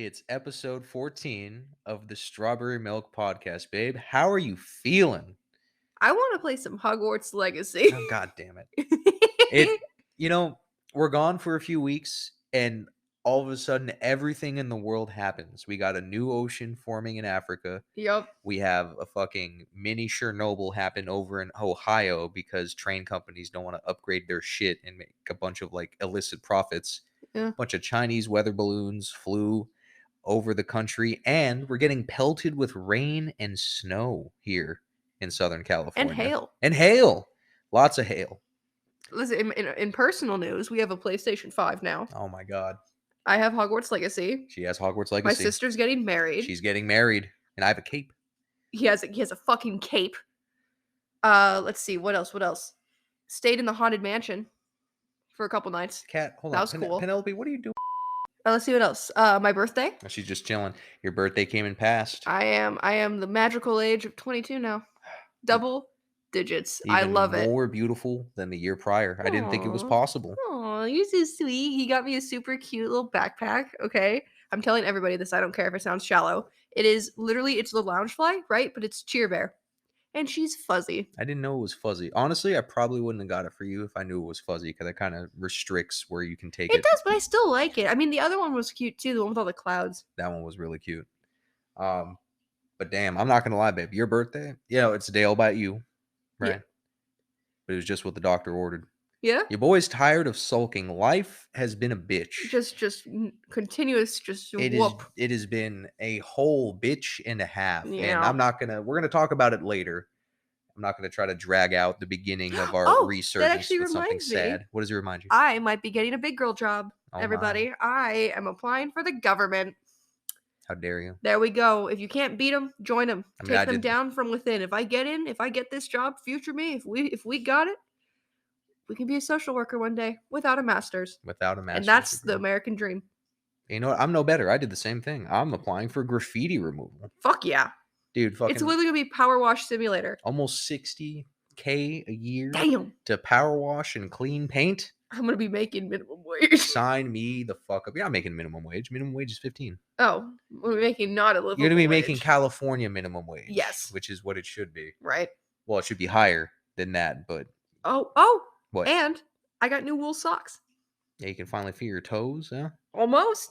It's episode 14 of the Strawberry Milk Podcast, babe. How are you feeling? I want to play some Hogwarts Legacy. Oh, God damn it. It, you know, we're gone for a few weeks, and all of a sudden, everything in the world happens. We got a new ocean forming in Africa. Yup. We have a fucking mini Chernobyl happen over in Ohio because train companies don't want to upgrade their shit and make a bunch of like illicit profits. Yeah. A bunch of Chinese weather balloons flew over the country, and we're getting pelted with rain and snow here in Southern California. And hail. And hail. Lots of hail. Listen, in personal news, we have a PlayStation 5 now. Oh my God. I have Hogwarts Legacy. She has Hogwarts Legacy. My sister's getting married. She's getting married, and I have a cape. He has a fucking cape. Let's see, what else? Stayed in the haunted mansion for a couple nights. Kat, hold That on. was cool. Penelope, what are you doing? Let's see what else. My birthday. She's just chilling. Your birthday came and passed. I am the magical age of 22 now. Double digits. I love it. More beautiful than the year prior. I didn't think it was Aw. possible. Oh, you're so sweet. He got me a super cute little backpack. Okay. I'm telling everybody this. I don't care if it sounds shallow. It is literally, it's the loungefly, right? But it's Cheer Bear. And she's fuzzy. I didn't know it was fuzzy. Honestly, I probably wouldn't have got it for you if I knew it was fuzzy, because it kind of restricts where you can take it. It does, but I still like it. I mean, the other one was cute too, the one with all the clouds. That one was really cute. But damn, I'm not gonna lie, babe. Your birthday, it's a day all about you, right? Yeah. But it was just what the doctor ordered. Yeah? Your boy's tired of sulking. Life has been a bitch. Just continuous, It has been a whole bitch and a half. Yeah. And we're gonna talk about it later. I'm not gonna try to drag out the beginning of our research with something sad. What does it remind you? I might be getting a big girl job, everybody. My. I am applying for the government. How dare you? There we go. If you can't beat them, join them. Take them down from within. If I get this job, future me, if we got it, we can be a social worker one day without a master's. And that's the American dream. You know what? I'm no better. I did the same thing. I'm applying for graffiti removal. Fuck yeah. Dude, fucking. It's literally going to be power wash simulator. Almost $60K a year. Damn. To power wash and clean paint. I'm going to be making minimum wage. Sign me the fuck up. You're not making minimum wage. Minimum wage is 15. Oh, we're making not a livable wage. You're going to be making California minimum wage. Yes. Which is what it should be. Right. Well, it should be higher than that, but. Oh. What? And I got new wool socks. Yeah, you can finally feel your toes, huh? Almost.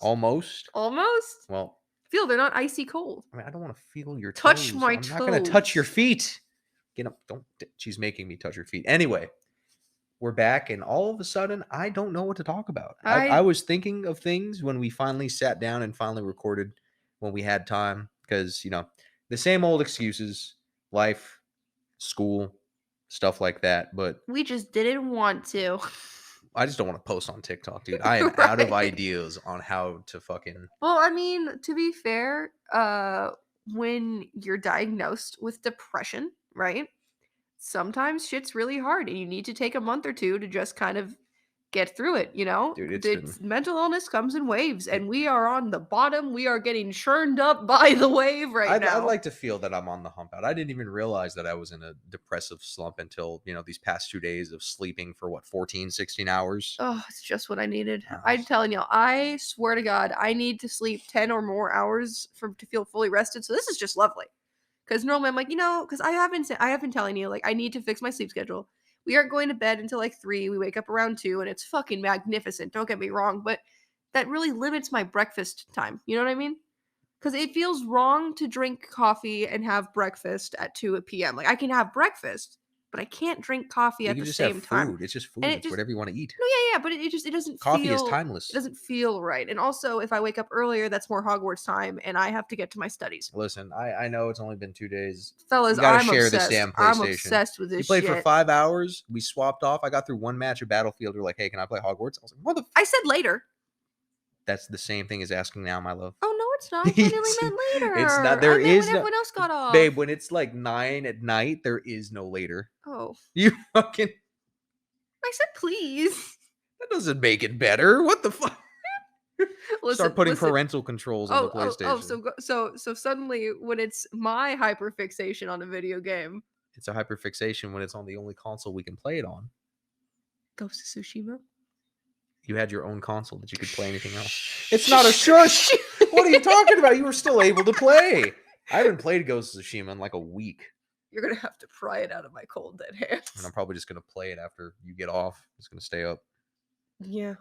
Well. Feel they're not icy cold. I mean, I don't want to feel your toes. Touch my toes. I'm not going to touch your feet. Get up. Don't. She's making me touch her feet. Anyway. We're back, and all of a sudden, I don't know what to talk about. I was thinking of things when we finally sat down and finally recorded when we had time, because, the same old excuses, life, school, stuff like that, but we just didn't want to. I just don't want to post on TikTok, dude. I am out of ideas on how to fucking... Well, I mean, to be fair, when you're diagnosed with depression, right? Sometimes shit's really hard and you need to take a month or two to just kind of get through it, Dude, mental illness comes in waves, and we are on the bottom. We are getting churned up by the wave now. I'd like to feel that I'm on the hump out. I didn't even realize that I was in a depressive slump until, these past 2 days of sleeping for 14, 16 hours. Oh, it's just what I needed. I'm telling you, I swear to God, I need to sleep 10 or more hours to feel fully rested. So this is just lovely. Because normally I'm like, because I have been telling you, like, I need to fix my sleep schedule. We aren't going to bed until like 3. We wake up around 2, and it's fucking magnificent. Don't get me wrong, but that really limits my breakfast time. You know what I mean? Because it feels wrong to drink coffee and have breakfast at 2 p.m. Like, I can have breakfast, but I can't drink coffee at the same time. It's just food. It's whatever you want to eat. No, yeah, but it doesn't Coffee feel... is timeless. It doesn't feel right. And also, if I wake up earlier, that's more Hogwarts time, and I have to get to my studies. Listen, I know it's only been 2 days. Fellas, I'm obsessed. This damn PlayStation. I'm obsessed with this shit. You played for 5 hours. We swapped off. I got through one match of Battlefield. You're like, hey, can I play Hogwarts? I was like, what the... I said later. That's the same thing as asking now, my love. Oh, no, it's not. I literally meant later. It's not. There is when everyone else got off. Babe, when it's like 9 at night, there is no later. Oh. You fucking... I said please. That doesn't make it better. What the fuck? Start putting parental controls on the PlayStation. So suddenly, when it's my hyperfixation on a video game... It's a hyperfixation when it's on the only console we can play it on. Ghost of Tsushima? You had your own console that you could play anything else. It's not a shush. What are you talking about? You were still able to play. I haven't played Ghost of Tsushima in like a week. You're gonna have to pry it out of my cold dead hands. And I'm probably just gonna play it after you get off. Just gonna stay up. Yeah.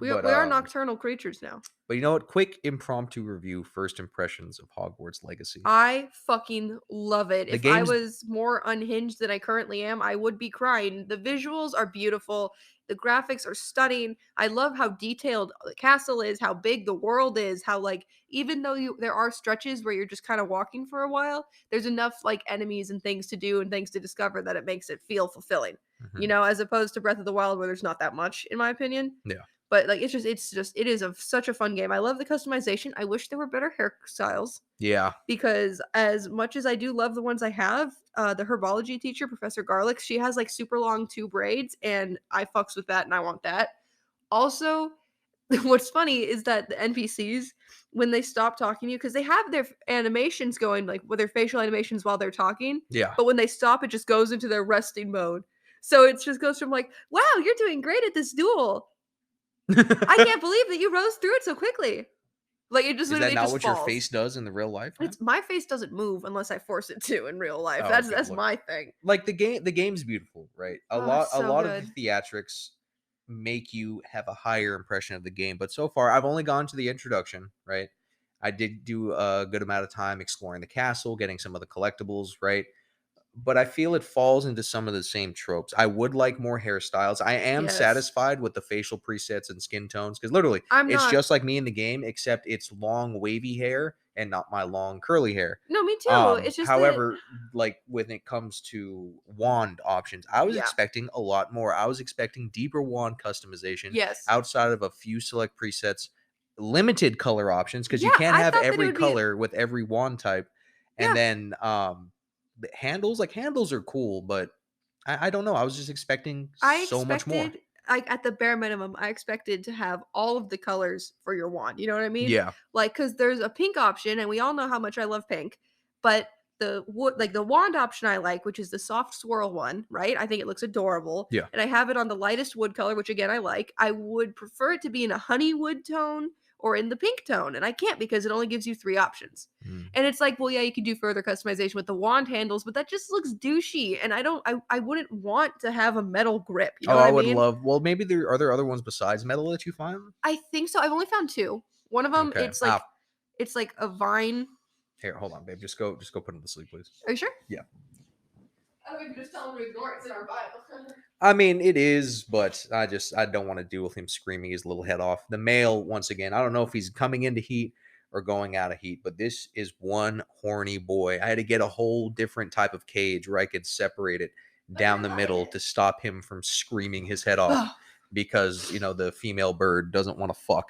We But are nocturnal creatures now. But you know what? Quick impromptu review. First impressions of Hogwarts Legacy. I fucking love it. The If I game's- was more unhinged than I currently am, I would be crying. The visuals are beautiful. The graphics are stunning. I love how detailed the castle is, how big the world is, how like even though there are stretches where you're just kind of walking for a while, there's enough like enemies and things to do and things to discover that it makes it feel fulfilling. Mhm. As opposed to Breath of the Wild where there's not that much in my opinion. Yeah. But like it is such a fun game. I love the customization. I wish there were better hairstyles Yeah. because as much as I do love the ones I have, the herbology teacher, Professor Garlic, she has like super long two braids, and I fucks with that, and I want that. Also, what's funny is that the NPCs, when they stop talking to you, because they have their animations going, like with their facial animations while they're talking, Yeah. but when they stop, it just goes into their resting mode. So it just goes from like, "Wow, you're doing great at this duel. I can't believe that you rose through it so quickly." Like it just Is that literally not just what falls. your face does in the real life? Man? It's my face doesn't move unless I force it to in real life. Oh, That's okay, that's look. my thing. Like the game's beautiful, right? A Oh, lot it's a so lot good. of the theatrics make you have a higher impression of the game, but so far I've only gone to the introduction, right? I did do a good amount of time exploring the castle, getting some of the collectibles, right? But I feel it falls into some of the same tropes. I would like more hairstyles. I am Yes. satisfied with the facial presets and skin tones because literally I'm it's not. just like me in the game, except it's long wavy hair and not my long curly hair. No, me too. It's just that. However, like when it comes to wand options, I was Yeah. expecting a lot more. I was expecting deeper wand customization Yes. outside of a few select presets, limited color options because you Yeah, can't I have thought that it every would be. color with every wand type. And Yeah. then the handles are cool, but I don't know. I was just expecting I so much more. expected, like at the bare minimum, I expected to have all of the colors for your wand. You know what I mean? Yeah. Like, because there's a pink option, and we all know how much I love pink. But the wood, like the wand option, I like, which is the soft swirl one, right? I think it looks adorable. Yeah. And I have it on the lightest wood color, which again I like. I would prefer it to be in a honey wood tone or in the pink tone, and I can't because it only gives you 3 options. Mm. And it's like, well, yeah, you can do further customization with the wand handles, but that just looks douchey. And I wouldn't want to have a metal grip. You know Oh, what I I would mean? love. Well, maybe there are other ones besides metal that you find. I think so. I've only found 2. One of them, Okay. it's like a vine. Here, hold on, babe. Just go put him to sleep, please. Are you sure? Yeah. I don't even just tell him to ignore it. It's in our Bible. I mean, it is, but I don't want to deal with him screaming his little head off. The male, once again, I don't know if he's coming into heat or going out of heat, but this is one horny boy. I had to get a whole different type of cage where I could separate it down the middle to stop him from screaming his head off because, the female bird doesn't want to fuck.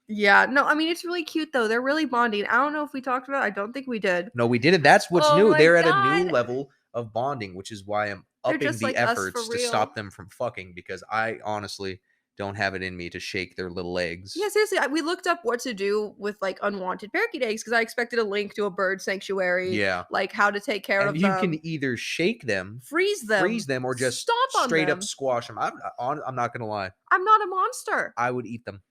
Yeah, no, I mean it's really cute though. They're really bonding. I don't know if we talked about it. I don't think we did. No, we didn't. That's what's Oh new. my They're at a new God. level of bonding, which is why I'm They're upping just the like us for efforts to real. stop them from fucking because I honestly don't have it in me to shake their little legs. Yeah, seriously, we looked up what to do with like unwanted parakeet eggs because I expected a link to a bird sanctuary. Yeah. Like how to take care And of you them. can either shake them, freeze them, or just stomp on straight them. up squash them. I'm not gonna lie. I'm not a monster. I would eat them.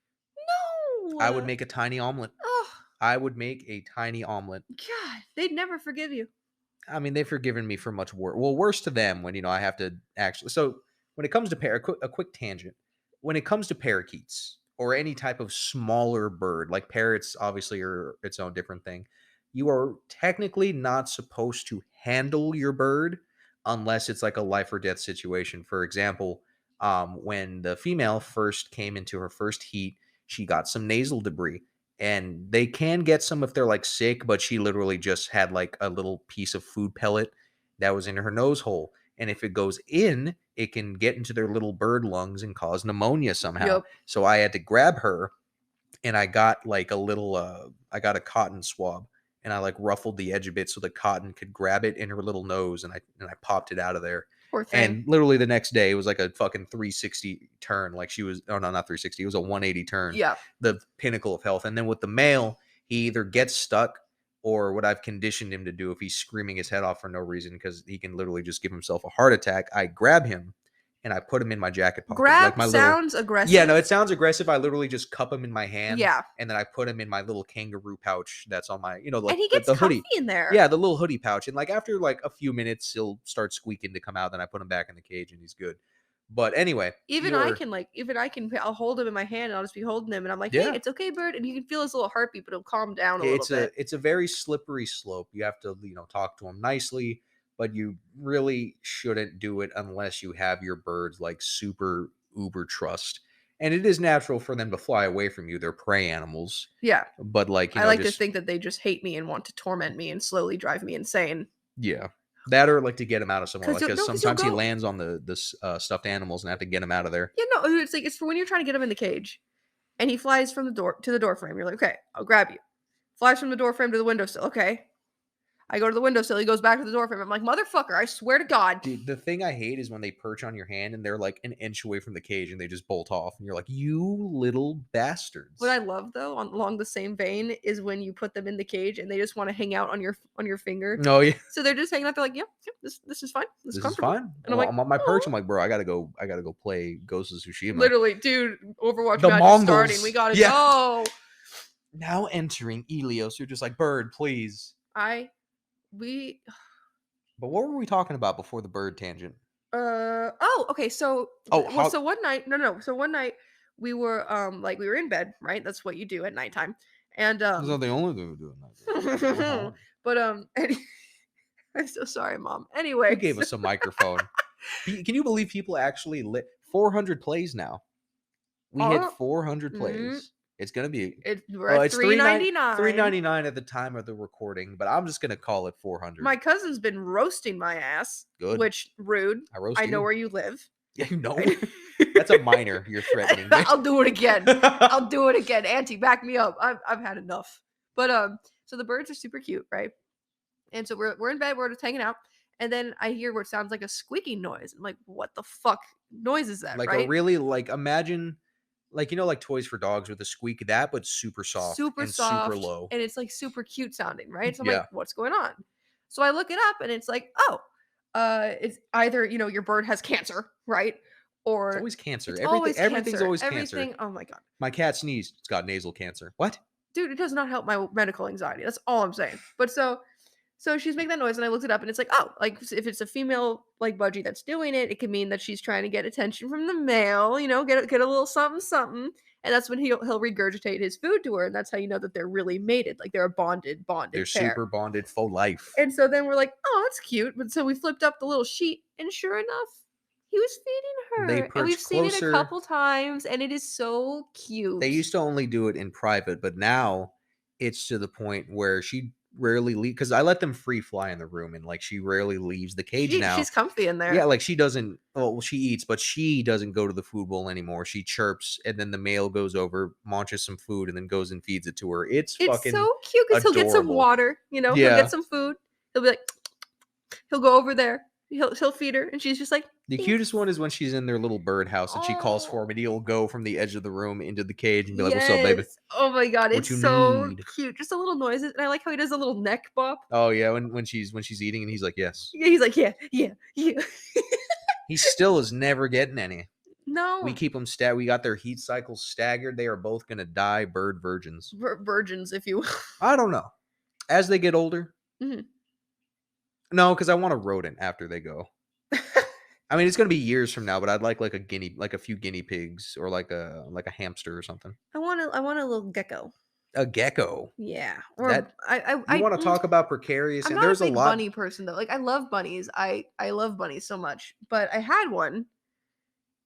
No. I would make a tiny omelet. Oh, I would make a tiny omelet. God, they'd never forgive you. I mean, they've forgiven me for much worse. Well, worse to them when I have to actually. So when it comes to a quick tangent. When it comes to parakeets or any type of smaller bird, like parrots, obviously are its own different thing. You are technically not supposed to handle your bird unless it's like a life or death situation. For example, when the female first came into her first heat, she got some nasal debris and they can get some if they're like sick, but she literally just had like a little piece of food pellet that was in her nose hole. And if it goes in, it can get into their little bird lungs and cause pneumonia somehow. Yep. So I had to grab her and I got like I got a cotton swab and I like ruffled the edge of it so the cotton could grab it in her little nose and I popped it out of there. Poor thing. And literally the next day it was like a fucking 360 turn. Like she was, oh no, not 360. It was a 180 turn. Yeah. The pinnacle of health. And then with the male, he either gets stuck or what I've conditioned him to do if he's screaming his head off for no reason because he can literally just give himself a heart attack. I grab him and I put them in my jacket pocket, like Grab my little. sounds aggressive. Yeah, no, it sounds aggressive. I literally just cup them in my hand, Yeah. and then I put them in my little kangaroo pouch that's on my, And like he gets the comfy hoodie. in there. Yeah, the little hoodie pouch. And like after like a few minutes, he'll start squeaking to come out. Then I put him back in the cage, and he's good. But anyway, I'll hold him in my hand and I'll just be holding him and I'm like, hey, Yeah. it's okay, bird. And you can feel his little heartbeat, but it'll calm down a it's little bit. it's a very slippery slope. You have to talk to him nicely, but you really shouldn't do it unless you have your birds like super uber trust. And it is natural for them to fly away from you. They're prey animals. Yeah. But like, I like to think that they just hate me and want to torment me and slowly drive me insane. Yeah. That or like to get him out of somewhere. 'Cause Because you'll- no, 'cause sometimes he you'll go- lands on the stuffed animals and I have to get him out of there. Yeah, no, it's for when you're trying to get him in the cage and he flies from the door to the door frame. You're like, okay, I'll grab you. Flies from the door frame to the windowsill. Okay. I go to the windowsill. He goes back to the door frame. I'm like, motherfucker, I swear to God. Dude, the thing I hate is when they perch on your hand and they're like an inch away from the cage and they just bolt off. And you're like, you little bastards. What I love though, along the same vein, is when you put them in the cage and they just want to hang out on your finger. No, yeah. So they're just hanging out. They're like, yeah, this is fine. This is comfortable. fine. And I'm Well, like, I'm on my perch. "Aw." I'm like, bro, I gotta go play Ghost of Tsushima. Literally, dude, Overwatch The match is Mongols. starting. We gotta Yeah. go. Now entering Elios, you're just like, bird, please. We But what were we talking about before the bird tangent? okay, so so one night so one night we were like we were in bed, right? That's what you do at nighttime. And That's not the only thing we do at night. but I'm so sorry, Mom. Who Anyway, gave us a microphone? Can you believe people actually lit 400 plays now? We hit 400 plays. It's gonna be we're at it's $3.99. $3.99 at the time of the recording, but I'm just gonna call it 400. My cousin's been roasting my ass. Good. Which rude. I know you. where you live. Yeah, you know. That's a minor you're threatening. I'll do it again. I'll do it again. Auntie, back me up. I've had enough. But so the birds are super cute, right? And so we're in bed, we're just hanging out, and then I hear what sounds like a squeaking noise. I'm like, what the fuck noise is that? Like right? a really like imagine like like toys for dogs with a squeak, that but super soft Super and soft, super low. and it's like super cute sounding, right? So I'm Yeah. like, what's going on? So I look it up, and it's like, oh, it's either your bird has cancer, right? Or It's always cancer. it's Everything's cancer. always cancer. Everything. Oh my God. My cat sneezed. It's got nasal cancer. What? Dude, it does not help my medical anxiety. That's all I'm saying. But so she's making that noise, and I looked it up, and it's like, oh, like if it's a female like budgie that's doing it, it could mean that she's trying to get attention from the male, get a little something something, and that's when he'll regurgitate his food to her, and that's how you know that they're really mated, like they're a bonded They're pair. super bonded for life. And so then we're like, oh, that's cute. But so we flipped up the little sheet, and sure enough, he was feeding They her. And perch we've seen it closer. a couple times, and it is so cute. They used to only do it in private, but now it's to the point where she rarely leave because I let them free fly in the room, and like she rarely leaves the cage now. She's comfy in there. Yeah, like she doesn't. Well, she eats, but she doesn't go to the food bowl anymore. She chirps, and then the male goes over, munches some food, and then goes and feeds it to her. It's fucking so cute because he'll get some adorable. water. He'll Yeah. get some food. He'll be like, he'll go over there. He'll feed her, and she's just like. The cutest one is when she's in their little birdhouse and she calls for him, and he'll go from the edge of the room into the cage and be like, "What's up, baby?" Yes. Oh my God, What it's you so need? cute. Just a little noises, and I like how he does a little neck bop. Oh yeah, when she's eating, and he's like, "Yes." Yeah, he's like, yeah. He still is never getting any. No, We keep them we got their heat cycles staggered. They are both gonna die bird virgins. virgins, if you will. I don't know. As they get older. Mhm. No, because I want a rodent after they go. I mean, it's gonna be years from now, but I'd like a few guinea pigs, or like a hamster or something. I want a little gecko. A gecko. Yeah, or That- You want to talk about precarious? I'm And not there's a big lot. bunny person though. Like I love bunnies. I love bunnies so much. But I had one,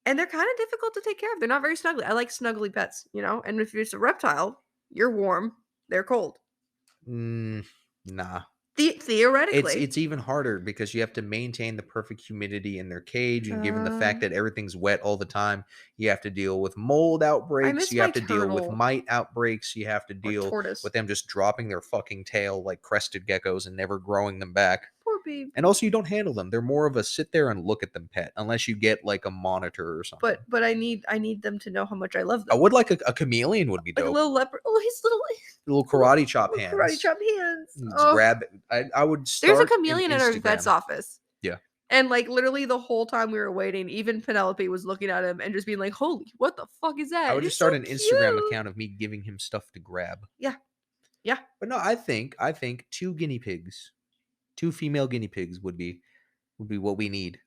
and they're kind of difficult to take care of. They're not very snuggly. I like snuggly pets, And if it's a reptile, you're warm. They're cold. Nah. Theoretically, It's even harder because you have to maintain the perfect humidity in their cage, and given the fact that everything's wet all the time, you have to deal with mold outbreaks. You have to deal with mite outbreaks. You have to deal with them just dropping their fucking tail like crested geckos and never growing them back. Poor babe. And also, you don't handle them. They're more of a sit there and look at them pet, unless you get like a monitor or something. But I need them to know how much I love them. I would like a chameleon would be like dope. a little leopard. Oh, his little karate chop hands. Karate chop hands. Just grab it. I would. There's a start an chameleon in our vet's Instagram. office. Yeah. And, like, literally the whole time we were waiting, even Penelope was looking at him and just being like, "Holy, what the fuck is I that? would just He's so start an Instagram cute." account of me giving him stuff to grab. Yeah, yeah. But no, I think 2 guinea pigs, 2 female guinea pigs would be what we need.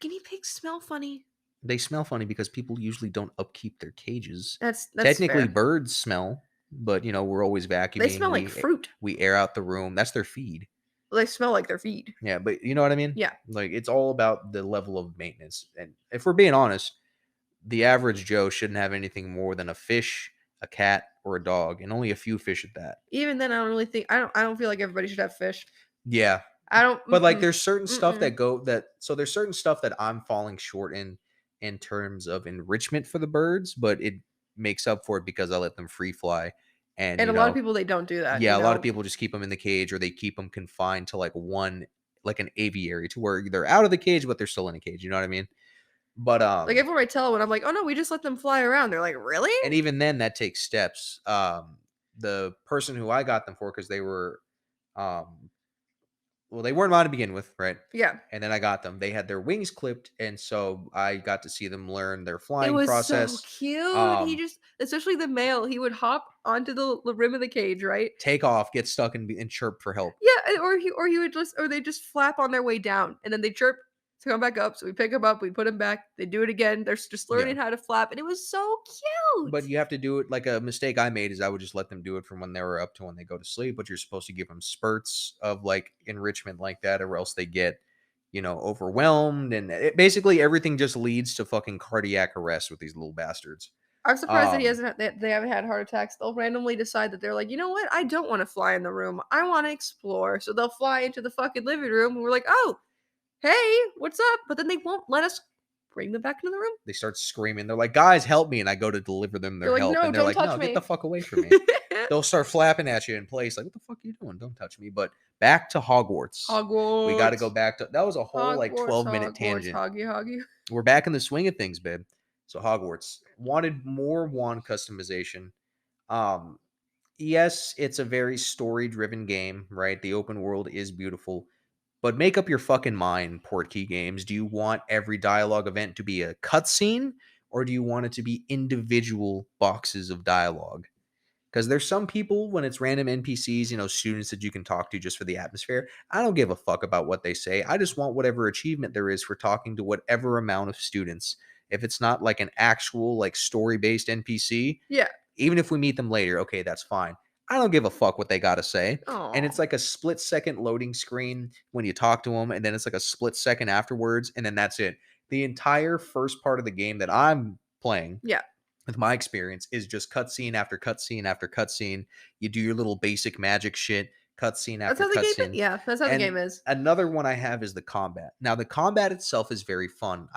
Guinea pigs smell funny. They smell funny because people usually don't upkeep their cages. That's Technically, fair. birds smell, but, we're always They vacuuming. smell like fruit. We air out the room. That's their feed. They smell like their feed. Yeah, but you know what I mean? Yeah. Like, it's all about the level of maintenance. And if we're being honest, the average Joe shouldn't have anything more than a fish, a cat, or a dog, and only a few fish at that. Even then, I don't really think I don't feel like everybody should have fish. Yeah, I don't but, like, mm-mm, there's certain stuff mm-mm. there's certain stuff that I'm falling short in terms of enrichment for the birds, but it makes up for it because I let them free fly, and, And a lot of people, they don't do that, yeah, a lot of people just keep them in the cage or they keep them confined to, like, one like, an aviary to where they're out of the cage, but they're still in a cage, you know what I mean? But, Like, everywhere I tell when I'm like, "Oh, no, we just let them fly around." They're like, "Really?" and even then, that takes steps. The person who I got them for, because they were, um well, they weren't mine to begin with, right? Yeah. And then I got them. They had their wings clipped, and so I got to see them learn their It flying was so process, cute. He um, just especially the male, he would hop onto the rim of the cage, right? take off, get stuck, and chirp for help. Yeah, or he would just or they just flap on their way down, and then they chirp to come back up, so we pick them up, we put them back, they do it again, they're just Yeah. learning how to flap, and it was so But cute! you have to do it like a mistake I made is I would just let them do it from when they were up to when they go to sleep, but you're supposed to give them spurts of like enrichment like that, or else they get, overwhelmed. And basically everything just leads to fucking cardiac arrest with these little bastards. I'm surprised that he Um, hasn't that they haven't had heart attacks. They'll randomly decide that they're like, "You know what? I don't wanna fly in the room, I wanna explore." So they'll fly into the fucking living room, and we're like, "Oh, hey, what's up?" But then they won't let us bring them back into the room. they start screaming. They're like, guys, help me. And I go to deliver them They're their like, help. "No, And they're don't like, touch no, get the me." fuck away from me. They'll start flapping at you in place. Like, what the fuck are you doing? Don't touch me. But back to Hogwarts. We got to go Hogwarts. back to that was a whole like Hogwarts, 12-minute Hogwarts, tangent. Hoggy, Hoggy. We're back in the swing of things, babe. So Hogwarts wanted more wand customization. Um, yes, it's a very story-driven game, right? The open world is beautiful, but make up your fucking mind, Portkey Games. Do you want every dialogue event to be a cutscene, or do you want it to be individual boxes of dialogue? Because there's some people when it's random NPCs, students that you can talk to just for the atmosphere. I don't give a fuck about what they say. I just want whatever achievement there is for talking to whatever amount of students. If it's not like an actual like story-based NPC, Yeah. even if we meet them later, okay, that's fine. I don't give a fuck what they got to say. And Oh. it's like a split second loading screen when you talk to them, and then it's like a split second afterwards, and then that's it. The entire first part of the game that I'm playing Yeah. with my experience is just cutscene after cutscene after cutscene. You do your little basic magic shit, cutscene That's after how the game cutscene. yeah, that's how the And game is. another one I have is the combat. Now the combat itself is very fun.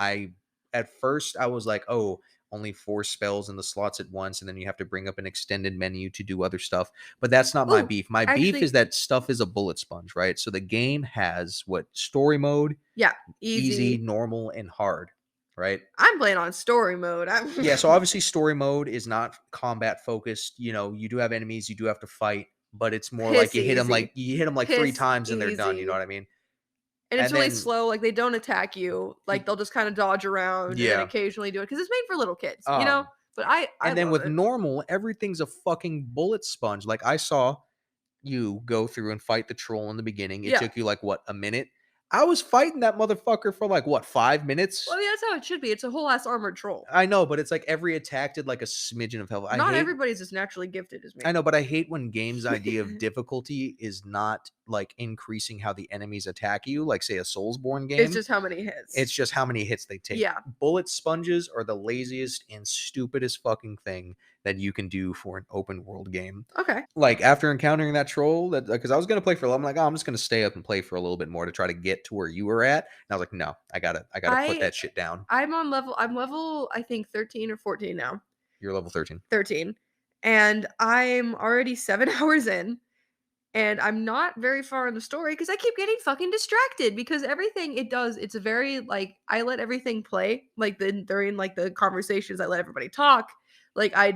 At first I was like, "Oh, only 4 spells in the slots at once and then you have to bring up an extended menu to do other stuff." But that's not my Oh, beef. My beef is actually that stuff is a bullet sponge, right? So the game has what story mode, yeah, easy, easy. normal, and hard, right? I'm playing on story mode. I'm Yeah, so obviously story mode is not combat focused. You do have enemies, you do have to fight, but it's more like piss easy. you hit them like 3 Piss times and they're done, you know easy. what I mean? And it's And really then slow, like, they don't attack you, like, they'll just kinda dodge around and then yeah. occasionally do it because it's made for little kids, you know? Um But I and then love with it. normal, everything's a fucking bullet sponge. Like I saw you go through and fight the troll in the beginning. It Yeah. took you like what, a minute? I was fighting that motherfucker for like what, 5 minutes? Well, I mean, that's how it should be, it's a whole ass armored troll. I know, but it's like every attack did like a smidgen of health. Not everybody's as naturally gifted as I me. know, but I hate when games' idea of difficulty is not like increasing how the enemies attack you, like say a Soulsborne It's game. just how many hits. It's just how many hits they take. Yeah. Bullet sponges are the laziest and stupidest fucking thing that you can do for an open world game. Okay. Like after encountering that troll, that because I was gonna play for a little, I'm like, oh, I'm just gonna stay up and play for a little bit more to try to get to where you were at. And I was like, no, I gotta put I that shit down. I'm level, I think, 13 or 14 now. You're level 13. 13. And I'm already 7 hours in, and I'm not very far in the story because I keep getting fucking distracted because everything it does, it's a very, like, I let everything play, like, during, like, the conversations, I let everybody talk. Like, I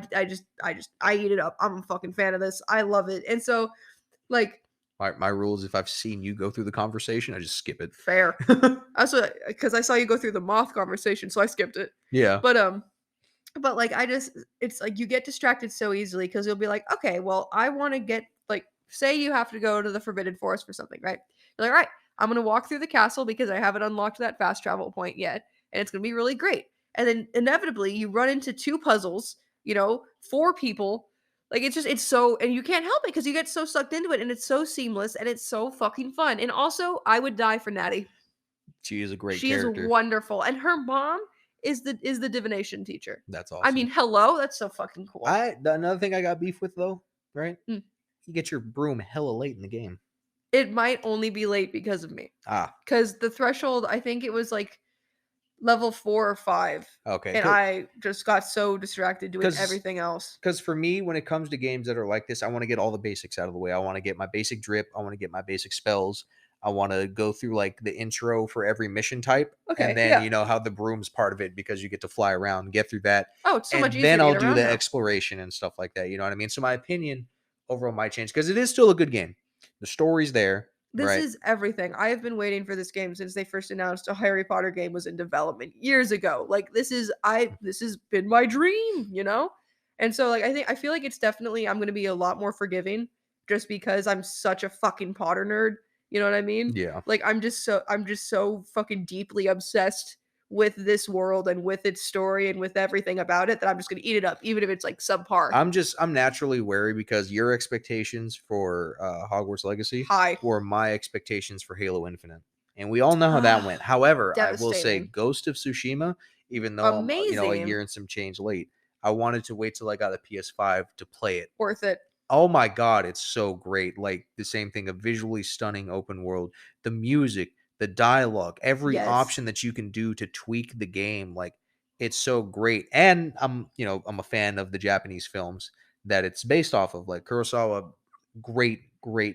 eat it up. I'm a fucking fan of this. I love it. And so, like, My rule is if I've seen you go through the conversation, I just skip it. Fair. That's what, because I saw you go through the moth conversation, so I skipped it. Yeah. But like I just, it's like you get distracted so easily because you'll be like, okay, well, I want to get like, say you have to go to the Forbidden Forest for something, right? You're like, all right, I'm gonna walk through the castle because I haven't unlocked that fast travel point yet, and it's gonna be really great. And then inevitably you run into two puzzles, four people. Like it's just it's so, and you can't help it because you get so sucked into it, and it's so seamless and it's so fucking fun. And also, I would die for Natty. She is a great She is character. wonderful, and her mom is the divination teacher. That's I mean, awesome. hello, that's so fucking cool. Another thing I got beef with though, right? Mm. You get your broom hella late in the game. It might only be late because of me. Ah, Because the threshold, I think it was like level 4 or 5, okay. and I just got so distracted doing everything else. Because for me, when it comes to games that are like this, I want to get all the basics out of the way. I want to get my basic drip. I want to get my basic spells. I want to go through like the intro for every mission type, Okay, and then yeah. you know how the broom's part of it because you get to fly around and get through that, Oh, it's so much and easier then to I'll get do around the now. exploration and stuff like that. You know what I mean? So my opinion overall might change because it is still a good game. The story's there, This right? is everything. I have been waiting for this game since they first announced a Harry Potter game was in development years ago. Like this has been my dream. And so like I feel like it's definitely I'm going to be a lot more forgiving just because I'm such a fucking Potter nerd. You know what I mean? Yeah. Like I'm just so fucking deeply obsessed with this world and with its story and with everything about it that I'm just going to eat it up even if it's like subpar. I'm naturally wary because your expectations for Hogwarts Legacy High. were my expectations for Halo Infinite, and we all know how that went. However, I will say Devastating. Ghost of Tsushima, even though I'm a Amazing. year and some change late, I wanted to wait till I got a PS5 to play it. Worth it. Oh my god, it's so great. Like the same thing, a visually stunning open world, the music, the dialogue, every Yes. option that you can do to tweak the game, like it's so great. And I'm a fan of the Japanese films that it's based off of. Like Kurosawa, great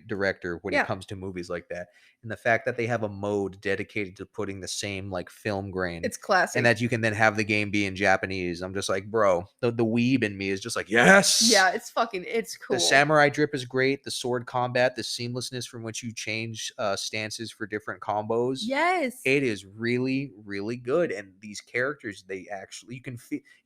director when it Yeah. comes to movies like that. And the fact that they have a mode dedicated to putting the same like film grain It's and classy. that you can then have the game be in Japanese. I'm just like, bro, the weeb in me is just like, yes. Yeah, it's The cool. samurai drip is great. The sword combat, the seamlessness from which you change stances for different combos. Yes. It is really, really good. And these characters,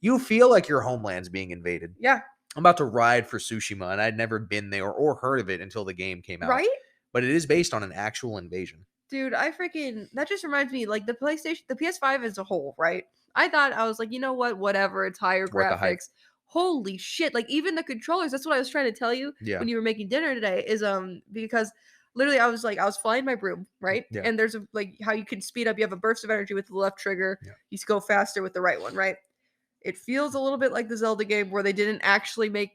you feel like your homeland's being invaded. Yeah. I'm about to ride for Tsushima, and I'd never been there or heard of it until the game came out. Right? But it is based on an actual invasion. Dude, that just reminds me, like the PS5 as a whole, right? I was like, you know what? Whatever, it's higher It's worth the hype. graphics. Holy shit. Like even the controllers, that's what I was trying to tell you Yeah. when you were making dinner today, is because literally I was flying my broom, right? Yeah. And there's like how you can speed up, you have a burst of energy with the left trigger, Yeah. you go faster with the right one, right? It feels a little bit like the Zelda game where they didn't actually make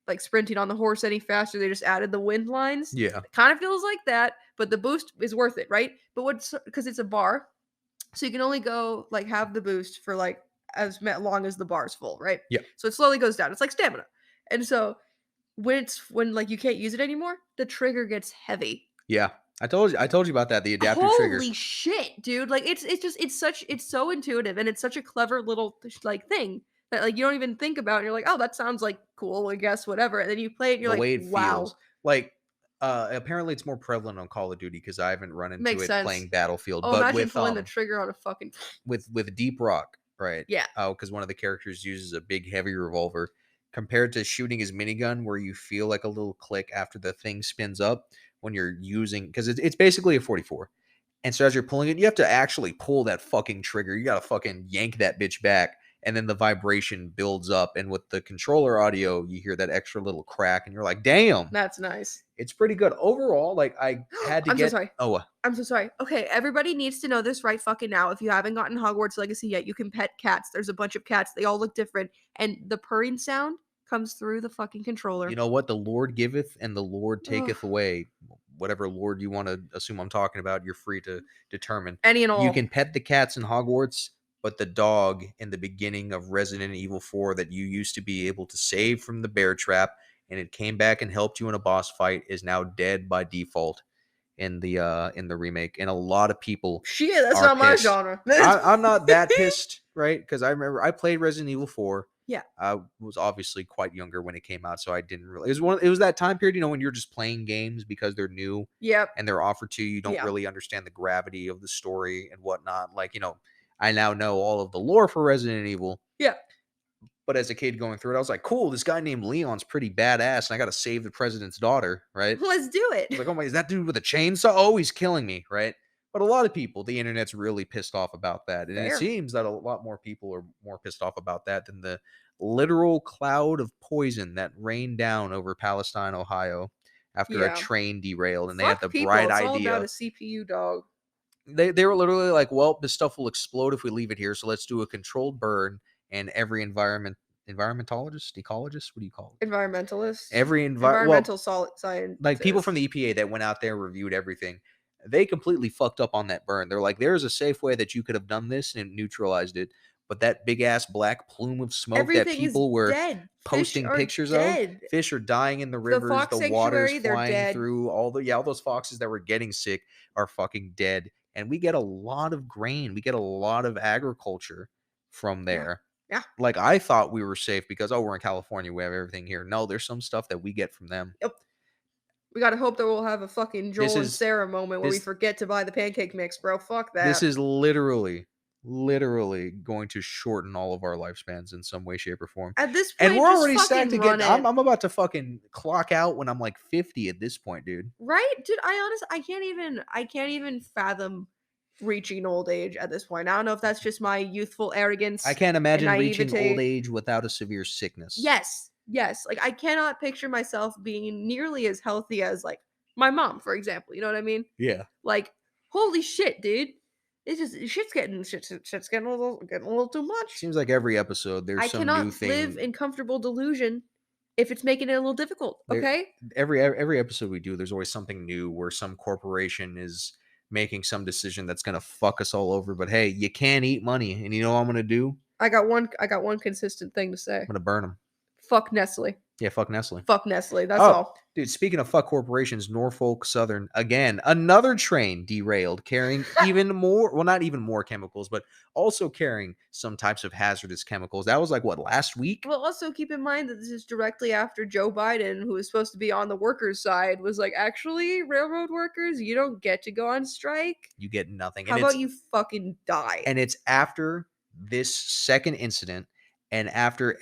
like sprinting on the horse any faster. They just added the wind lines. Yeah. It kind of feels like that, but the boost is worth it, right? But what's because it's a bar, so you can only go like have the boost for like as long as the bar's full, right? Yeah. So it slowly goes down. It's like stamina, and so when like you can't use it anymore, the trigger gets heavy. Yeah. I told you about that. The adaptive trigger. Holy shit, dude! Like it's so intuitive and it's such a clever little like thing that like you don't even think about. And you're like, oh, that sounds like cool. I guess whatever. And then you play it, and you're The like, way it wow, feels. Like apparently it's more prevalent on Call of Duty because I haven't run into makes it sense. playing Battlefield. Oh, But imagine with pulling the trigger on a fucking with Deep Rock, right? yeah. Oh, because one of the characters uses a big heavy revolver compared to shooting his minigun where you feel like a little click after the thing spins up when you're using because it's basically a 44. And so as you're pulling it, you have to actually pull that fucking trigger. You gotta fucking yank that bitch back. And then the vibration builds up. And with the controller audio, you hear that extra little crack, and you're like, damn, That's nice. it's pretty good. Overall, like I had to I'm get so sorry. oh I'm so sorry. Okay, everybody needs to know this right fucking now. If you haven't gotten Hogwarts Legacy yet, you can pet cats. There's a bunch of cats. They all look different. And the purring sound comes through the fucking controller. you know what? The Lord giveth and the Lord Ugh. taketh away. Whatever Lord you want to assume I'm talking about, you're free to determine. Any and all. You can pet the cats in Hogwarts, but the dog in the beginning of Resident Evil 4 that you used to be able to save from the bear trap and it came back and helped you in a boss fight is now dead by default in the remake. And a lot of people Shit, that's are not my pissed. genre. I'm not that pissed, right? Because I remember I played Resident Evil 4 Yeah. I was obviously quite younger when it came out, so I didn't really. It was that time period, when you're just playing games because they're new Yep. and they're offered to you. You don't Yeah. really understand the gravity of the story and whatnot. Like, I now know all of the lore for Resident Evil, Yeah. but as a kid going through it, I was like, cool, this guy named Leon's pretty badass, and I got to save the president's daughter, right? Let's do it. It's like, oh my, is that dude with a chainsaw? Oh, he's killing me, right? But a lot of people, the internet's really pissed off about that. And it Fair. seems that a lot more people are more pissed off about that than the literal cloud of poison that rained down over Palestine, Ohio after a Yeah. train derailed. And they had the Fuck people. bright It's all about a idea. CPU, dog. They were literally like, well, this stuff will explode if we leave it here. So let's do a controlled burn. And every environmentalist, ecologist, what do you call it? Environmentalist. Every Environmental scientist. like people from the EPA that went out there, reviewed everything. They completely fucked up on that burn. They're like, there's a safe way that you could have done this and neutralized it. But that big ass black plume of smoke that Everything is people were dead. Fish posting are pictures dead. of, fish are dying in the The rivers, fox the water's sanctuary, they're flying dead. through, all those foxes that were getting sick are fucking dead. And we get a lot of grain, we get a lot of agriculture from there. Yeah. Like, I thought we were safe because, oh, we're in California, we have everything here. No, there's some stuff that we get from them. Yep. We gotta hope that we'll have a fucking Joel and is- Sarah moment where we this- forget to buy the pancake mix, bro. Fuck that. This is literally going to shorten all of our lifespans in some way, shape, or form. At this point, And we're just already fucking set to run get. it. I'm about to fucking clock out when I'm like 50 at this point, dude. Right, dude. I can't even fathom reaching old age at this point. I don't know if that's just my youthful arrogance. I can't imagine reaching naivete. old age without a severe sickness. Yes. Like I cannot picture myself being nearly as healthy as like my mom, for example. You know what I mean? Yeah. Like, holy shit, dude. It's just shit's getting a little too much. Seems like every episode there's I some new cannot thing. live in comfortable delusion if it's making it a little difficult. Okay. Every episode we do, there's always something new where some corporation is making some decision that's gonna fuck us all over. But hey, you can't eat money, and you know what I'm gonna do? I got one consistent thing to say. I'm gonna burn them. Fuck Nestle. Yeah, fuck Nestle. Fuck Nestle. That's all. Dude, speaking of fuck corporations, Norfolk Southern, again, another train derailed carrying even more, well, not even more chemicals, but also carrying some types of hazardous chemicals. That was like, what, last week? Well, also keep in mind that this is directly after Joe Biden, who is supposed to be on the workers' side, was like, actually, railroad workers, you don't get to go on strike. You get nothing. How about you fucking die? And it's after this second incident and after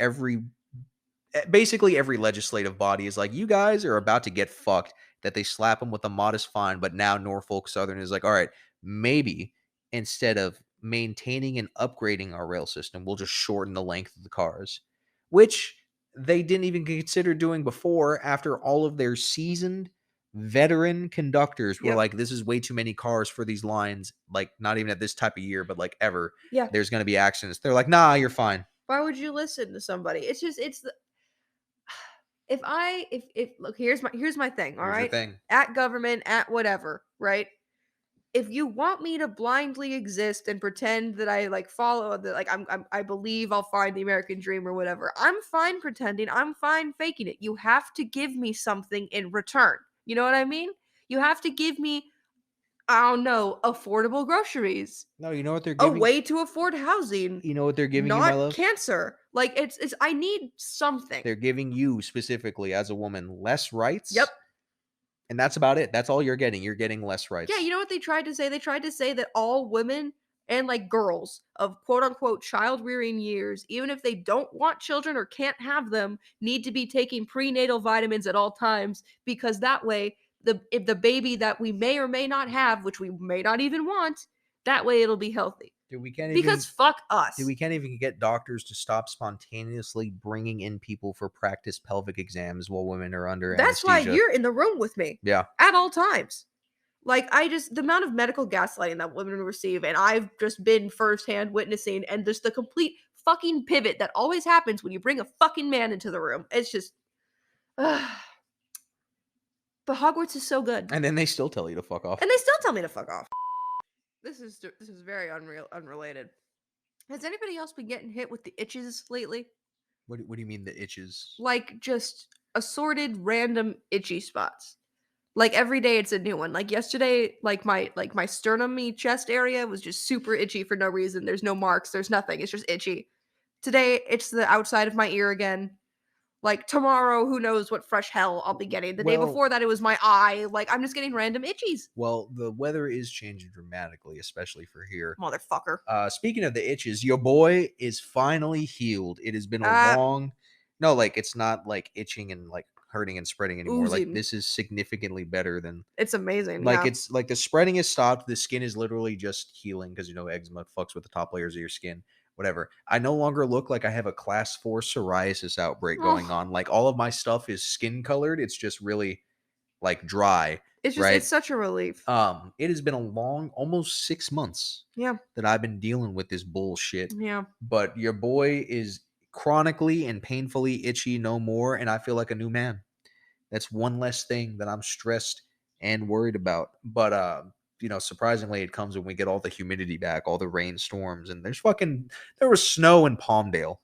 basically every legislative body is like, you guys are about to get fucked, that they slap them with a modest fine. But now Norfolk Southern is like, all right, maybe instead of maintaining and upgrading our rail system, we'll just shorten the length of the cars, which they didn't even consider doing before, after all of their seasoned veteran conductors were Yep. like, this is way too many cars for these lines, like not even at this type of year, but like ever. Yeah. There's going to be accidents. They're like, nah, you're fine. Why would you listen to somebody? It's the if look, here's my thing, all Here's right? the thing. At government, at whatever, right? If you want me to blindly exist and pretend that I like follow that, like I believe I'll find the American dream or whatever, I'm fine pretending, I'm fine faking it. You have to give me something in return. You know what I mean? You have to give me, I don't know, affordable groceries, No, you know what they're a giving? way to afford housing, You know what they're giving you, my not love? cancer. Like it's I need something. They're giving you specifically as a woman less rights. Yep. And that's about it. That's all you're getting. You're getting less rights. Yeah, you know what they tried to say? They tried to say that all women and like girls of quote unquote child rearing years, even if they don't want children or can't have them, need to be taking prenatal vitamins at all times, because that way if the baby that we may or may not have, which we may not even want, that way it'll be healthy. Dude, we can't Because fuck us. we can't even get doctors to stop spontaneously bringing in people for practice pelvic exams while women are under That's anesthesia. why you're in the room with me. Yeah. At all times. Like the amount of medical gaslighting that women receive, and I've just been firsthand witnessing, and just the complete fucking pivot that always happens when you bring a fucking man into the room. It's just, but Hogwarts is so good, And then they still tell you to fuck off. and they still tell me to fuck off. This is very unrelated. Has anybody else been getting hit with the itches lately? What do you mean the itches? Like just assorted random itchy spots. Like every day it's a new one. Like yesterday, like my sternum-y chest area was just super itchy for no reason. There's no marks, there's nothing. It's just itchy. Today, it's the outside of my ear again. Like, tomorrow, who knows what fresh hell I'll be getting. The day Well, before that, it was my eye. Like, I'm just getting random itchies. well, the weather is changing dramatically, especially for here. Motherfucker. Speaking of the itches, your boy is finally healed. It has been a Ah, long, no, like it's not like itching and like hurting and spreading anymore. Like oozing. this is significantly better than It's amazing. like Yeah. it's like the spreading is stopped. The skin is literally just healing because eczema fucks with the top layers of your skin. Whatever. I no longer look like I have a class 4 psoriasis outbreak going Oh, on. Like all of my stuff is skin colored. It's just really like dry, it's right? such a relief. It has been a long, almost 6 months Yeah. that I've been dealing with this bullshit. Yeah. But your boy is chronically and painfully itchy no more, and I feel like a new man. That's one less thing that I'm stressed and worried about. But surprisingly, it comes when we get all the humidity back, all the rainstorms, and there was snow in Palmdale.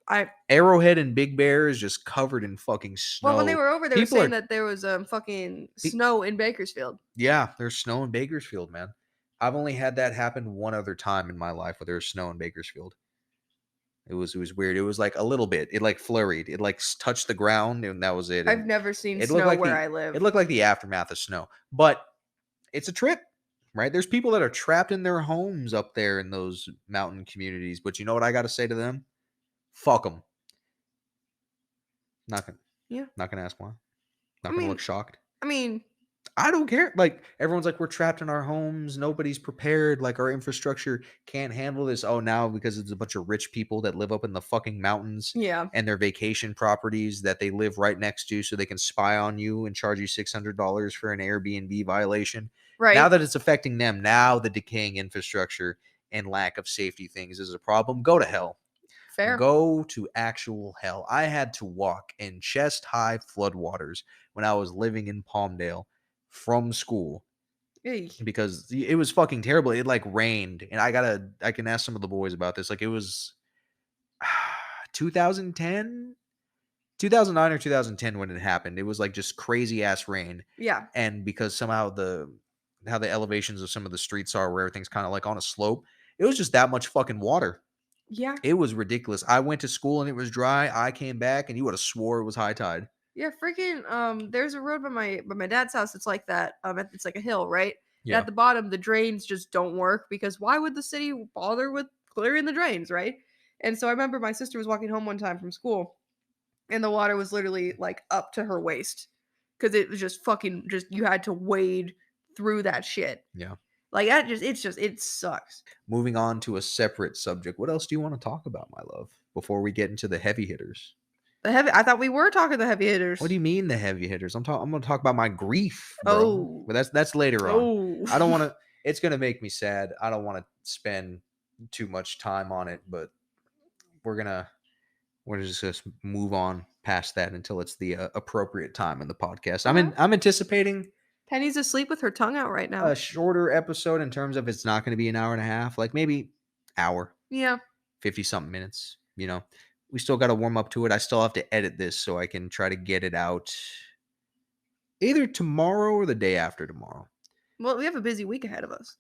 I Arrowhead and Big Bear is just covered in fucking Well, when they snow. were over, they were People saying are that there was fucking pe- snow in Bakersfield. Yeah, there's snow in Bakersfield, man. I've only had that happen one other time in my life where there was snow in Bakersfield. It was weird. It was like a little bit. It like flurried. It like touched the ground and that was it. I've And never seen it looked snow like where the I live. it looked like the aftermath of snow. But it's a trip, right? There's people that are trapped in their homes up there in those mountain communities. But you know what I got to say to them? Fuck them. Not gonna, Yeah. not gonna ask why. I Not gonna mean, look shocked. I mean, I don't care. Like everyone's like, we're trapped in our homes. Nobody's prepared. Like our infrastructure can't handle this. Oh, now because it's a bunch of rich people that live up in the fucking mountains yeah. and their vacation properties that they live right next to, so they can spy on you and charge you $600 for an Airbnb violation. Now Right. that it's affecting them, now the decaying infrastructure and lack of safety things is a problem. Go to hell. Fair. Go to actual hell. I had to walk in chest high floodwaters when I was living in Palmdale from school Hey. because it was fucking terrible. It like rained, and I can ask some of the boys about this. Like it was 2010, 2009 or 2010 when it happened. It was like just crazy ass rain, Yeah. and because somehow how the elevations of some of the streets are where everything's kind of like on a slope, it was just that much fucking water. Yeah. It was ridiculous. I went to school and it was dry. I came back and you would have swore it was high tide. Yeah, freaking there's a road by my dad's house. It's like that. It's like a hill, right? And Yeah. at the bottom, the drains just don't work because why would the city bother with clearing the drains, right? And so I remember my sister was walking home one time from school, and the water was literally like up to her waist because it was just fucking just you had to wade through that shit. Yeah. Like that it sucks. Moving on to a separate subject. What else do you want to talk about, my love, before we get into the heavy hitters? I thought we were talking the heavy hitters. What do you mean the heavy hitters? I'm going to talk about my grief, bro. Oh. But that's later on. Oh. I don't want to it's going to make me sad. I don't want to spend too much time on it, but we're just move on past that until it's the appropriate time in the podcast. I'm anticipating Penny's asleep with her tongue out right now. a shorter episode in terms of it's not going to be an hour and a half, like maybe hour, Yeah. 50 something minutes. We still got to warm up to it. I still have to edit this so I can try to get it out either tomorrow or the day after tomorrow. Well, we have a busy week ahead of us.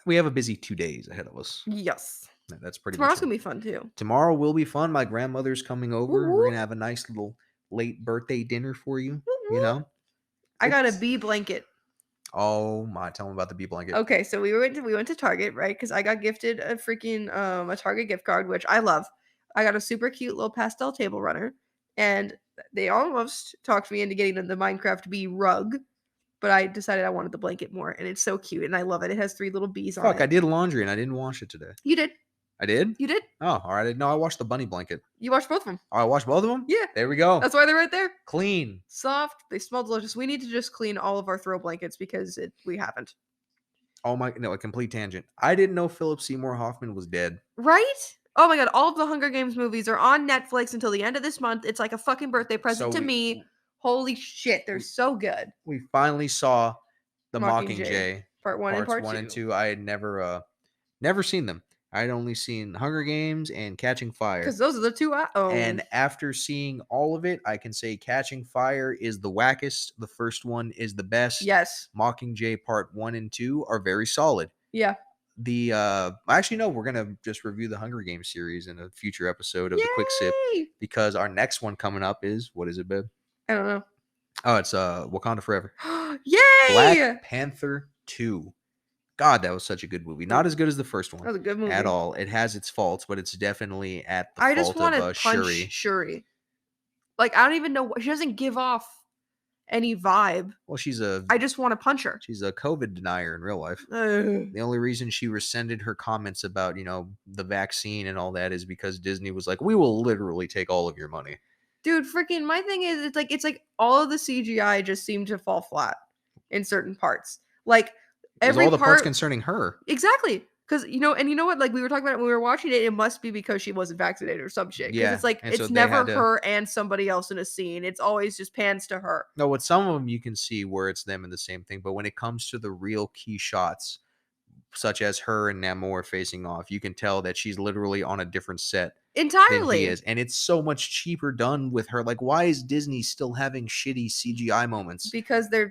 We have a busy 2 days ahead of us. Yes. That's pretty Tomorrow's much gonna be fun too. Tomorrow will be fun. My grandmother's coming over. Woo We're woo. gonna have a nice little late birthday dinner for you. Woo woo. I got a It's- bee blanket. Oh my! Tell them about the bee blanket. Okay, so we went to Target, right? Because I got gifted a freaking a Target gift card, which I love. I got a super cute little pastel table runner, and they almost talked me into getting the Minecraft bee rug, but I decided I wanted the blanket more, and it's so cute, and I love it. It has 3 little bees on Fuck! I it. did laundry and I didn't wash it today. You did. I did. You did. Oh, all right. No, I washed the bunny blanket. You washed both of them. Oh, I washed both of them. Yeah. There we go. That's why they're right there. Clean. Soft. They smell delicious. We need to just clean all of our throw blankets because we haven't. Oh my! No, a complete tangent. I didn't know Philip Seymour Hoffman was dead. Right? Oh my god, all of the Hunger Games movies are on Netflix until the end of this month. It's like a fucking birthday present So to me. Holy shit, they're so good. We finally saw the Mockingjay, Mockingjay Part 1 and parts part 2. 2. I had never seen them. I'd only seen Hunger Games and Catching Fire. Because those are the 2 I own. And after seeing all of it, I can say Catching Fire is the wackest. The first one is the best. Yes. Mockingjay Part 1 and 2 are very solid. Yeah. Actually no, we're gonna just review the Hunger Games series in a future episode of the Quick Sip, Yay! because our next one coming up is, what is it, babe? I don't know. Oh, it's Wakanda Forever. Yay! Black Panther 2. God, that was such a good movie. Not Dude, as good as the first that one was a good at movie. all. It has its faults, but it's definitely at the I just fault want of to punch Shuri. Shuri. Like, I don't even know. She doesn't give off any vibe. Well, I just want to punch her. she's a COVID denier in real life. Ugh. The only reason she rescinded her comments about, the vaccine and all that is because Disney was like, we will literally take all of your money. Dude, freaking my thing is it's like all of the CGI just seemed to fall flat in certain parts. Like It was every all the parts part concerning her. exactly. Cause you know what? Like we were talking about it when we were watching it, it must be because she wasn't vaccinated or some shit. Cause Yeah. it's like And so it's they never had to. her and somebody else in a scene. It's always just pans to her. No, with some of them you can see where it's them in the same thing. But when it comes to the real key shots, such as her and Namor facing off, you can tell that she's literally on a different set than he Entirely. is. And it's so much cheaper done with her. Like, why is Disney still having shitty CGI moments? Because they're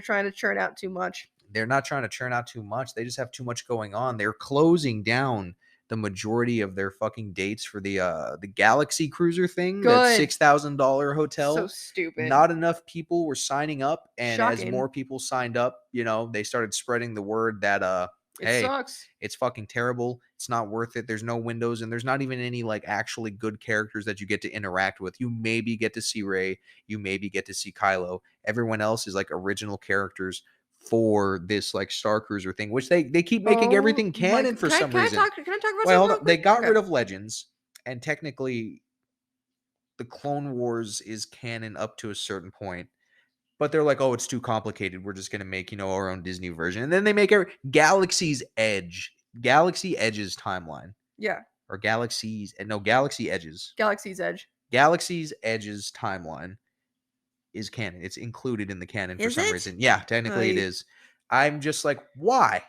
trying to churn out too much. They're not trying to churn out too much. They just have too much going on. They're closing down the majority of their fucking dates for the Galaxy Cruiser thing. That Good. $6,000 hotel. So stupid. Not enough people were signing up, and as Shocking. more people signed up, they started spreading the word that It hey, sucks. it's fucking terrible. It's not worth it. There's no windows, and there's not even any like actually good characters that you get to interact with. You maybe get to see Rey, you maybe get to see Kylo. Everyone else is like original characters for this like Star Cruiser thing, which they keep making everything canon for some reason. Can I talk about Wait, something hold real on. They quick? got Okay. rid of Legends, and technically the Clone Wars is canon up to a certain point. But they're like, oh, it's too complicated. We're just gonna make, our own Disney version. And then they make Galaxy's Edge. Galaxy Edge's timeline. Yeah. Or Galaxy's no, Galaxy Edge's. Galaxy's Edge. Galaxy's Edge's timeline is canon. It's included in the canon for Is some it? reason. Yeah, technically it Aye. is. I'm just like, why?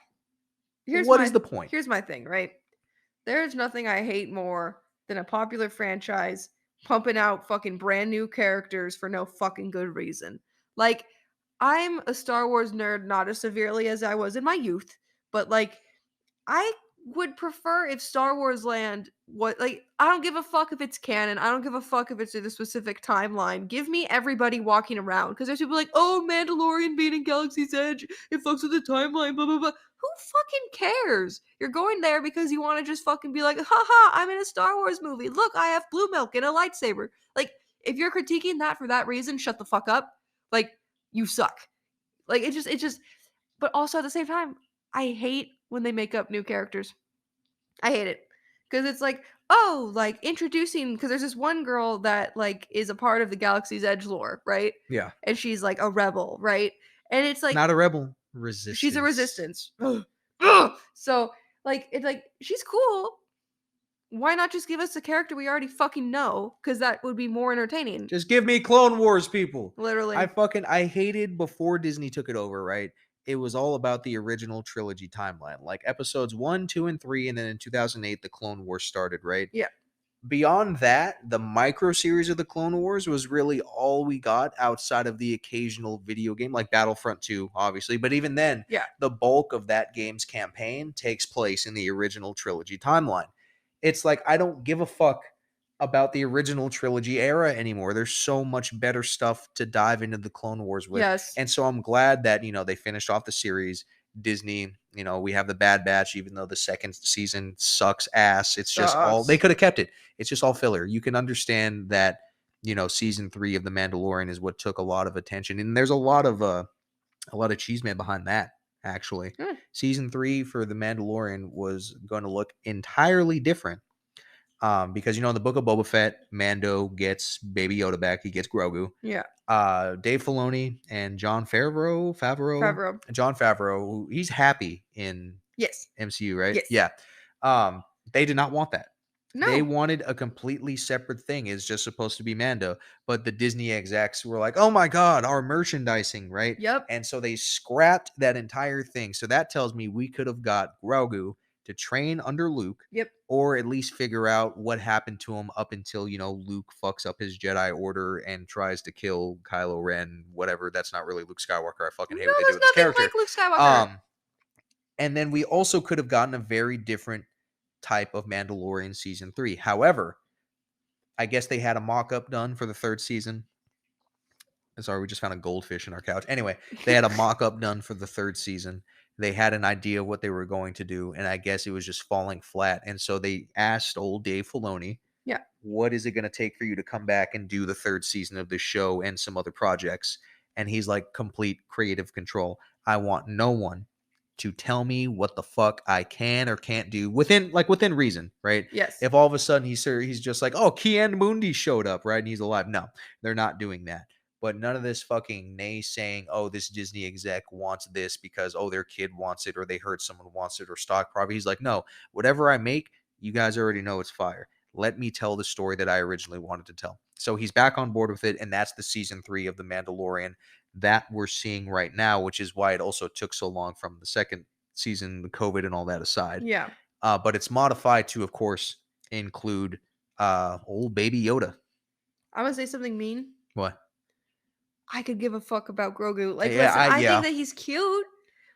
Here's What my is the point? Here's my thing, right? There's nothing I hate more than a popular franchise pumping out fucking brand new characters for no fucking good reason. Like, I'm a Star Wars nerd, not as severely as I was in my youth, but like, I would prefer if Star Wars Land what like I don't give a fuck if it's canon. I don't give a fuck if it's in a specific timeline. Give me everybody walking around because there's people like, oh, Mandalorian being in Galaxy's Edge, it fucks with the timeline, blah blah blah. Who fucking cares? You're going there because you want to just fucking be like, haha, I'm in a Star Wars movie. Look, I have blue milk and a lightsaber. Like, if you're critiquing that for that reason, shut the fuck up. Like, you suck. Like, it just, but also at the same time, I hate when they make up new characters. I hate it. Because it's like, oh, like introducing, because there's this one girl that like is a part of the Galaxy's Edge lore, right? Yeah. And she's like a rebel, right? And it's like, Not a rebel. Resistance. she's a resistance. Ugh. So like it's like she's cool. Why not just give us a character we already fucking know? Because that would be more entertaining. Just give me Clone Wars, people. Literally. I hated before Disney took it over, right? It was all about the original trilogy timeline, like episodes 1, 2, and 3, and then in 2008 the Clone Wars started, right? Yeah. Beyond that, the micro series of the Clone Wars was really all we got outside of the occasional video game, like Battlefront 2, obviously. But even then, Yeah. the bulk of that game's campaign takes place in the original trilogy timeline. It's like, I don't give a fuck about the original trilogy era anymore. There's so much better stuff to dive into the Clone Wars with. Yes. And so I'm glad that, they finished off the series. Disney, we have the Bad Batch, even though the second season sucks ass. It's just all, they could have kept it. It's just all filler. You can understand that, season 3 of The Mandalorian is what took a lot of attention. And there's a lot of cheese man behind that, actually. Season 3 for The Mandalorian was going to look entirely different. Because in the Book of Boba Fett, Mando gets Baby Yoda back. He gets Grogu. Yeah. Dave Filoni and John Favreau, John Favreau, he's happy in Yes. MCU, right? Yes. Yeah. They did not want that. No. They wanted a completely separate thing. It's just supposed to be Mando. But the Disney execs were like, oh my God, our merchandising, right? Yep. And so they scrapped that entire thing. So that tells me we could have got Grogu to train under Luke. Yep. Or at least figure out what happened to him up until, Luke fucks up his Jedi Order and tries to kill Kylo Ren, whatever. That's not really Luke Skywalker. I fucking hate what they do with this character. Like Luke Skywalker. And then we also could have gotten a very different type of Mandalorian season 3. However, I guess they had a mock-up done for the 3rd season. Sorry, we just found a goldfish in our couch. Anyway, they had a mock-up done for the 3rd season. They had an idea of what they were going to do, and I guess it was just falling flat. And so they asked old Dave Filoni, Yeah. what is it going to take for you to come back and do the 3rd season of this show and some other projects? And he's like, complete creative control. I want no one to tell me what the fuck I can or can't do within reason, right? Yes. If all of a sudden he's just like, oh, Kian Mundi showed up, right? And he's alive. No, they're not doing that. But none of this fucking naysaying, oh, this Disney exec wants this because, oh, their kid wants it or they heard someone wants it or stock property. He's like, no, whatever I make, you guys already know it's fire. Let me tell the story that I originally wanted to tell. So he's back on board with it, and that's the season 3 of The Mandalorian that we're seeing right now, which is why it also took so long from the 2nd season, the COVID and all that aside. Yeah. But it's modified to, of course, include old baby Yoda. I'm gonna say something mean. What? I could give a fuck about Grogu. Like, Yeah, listen, I yeah. think that he's cute.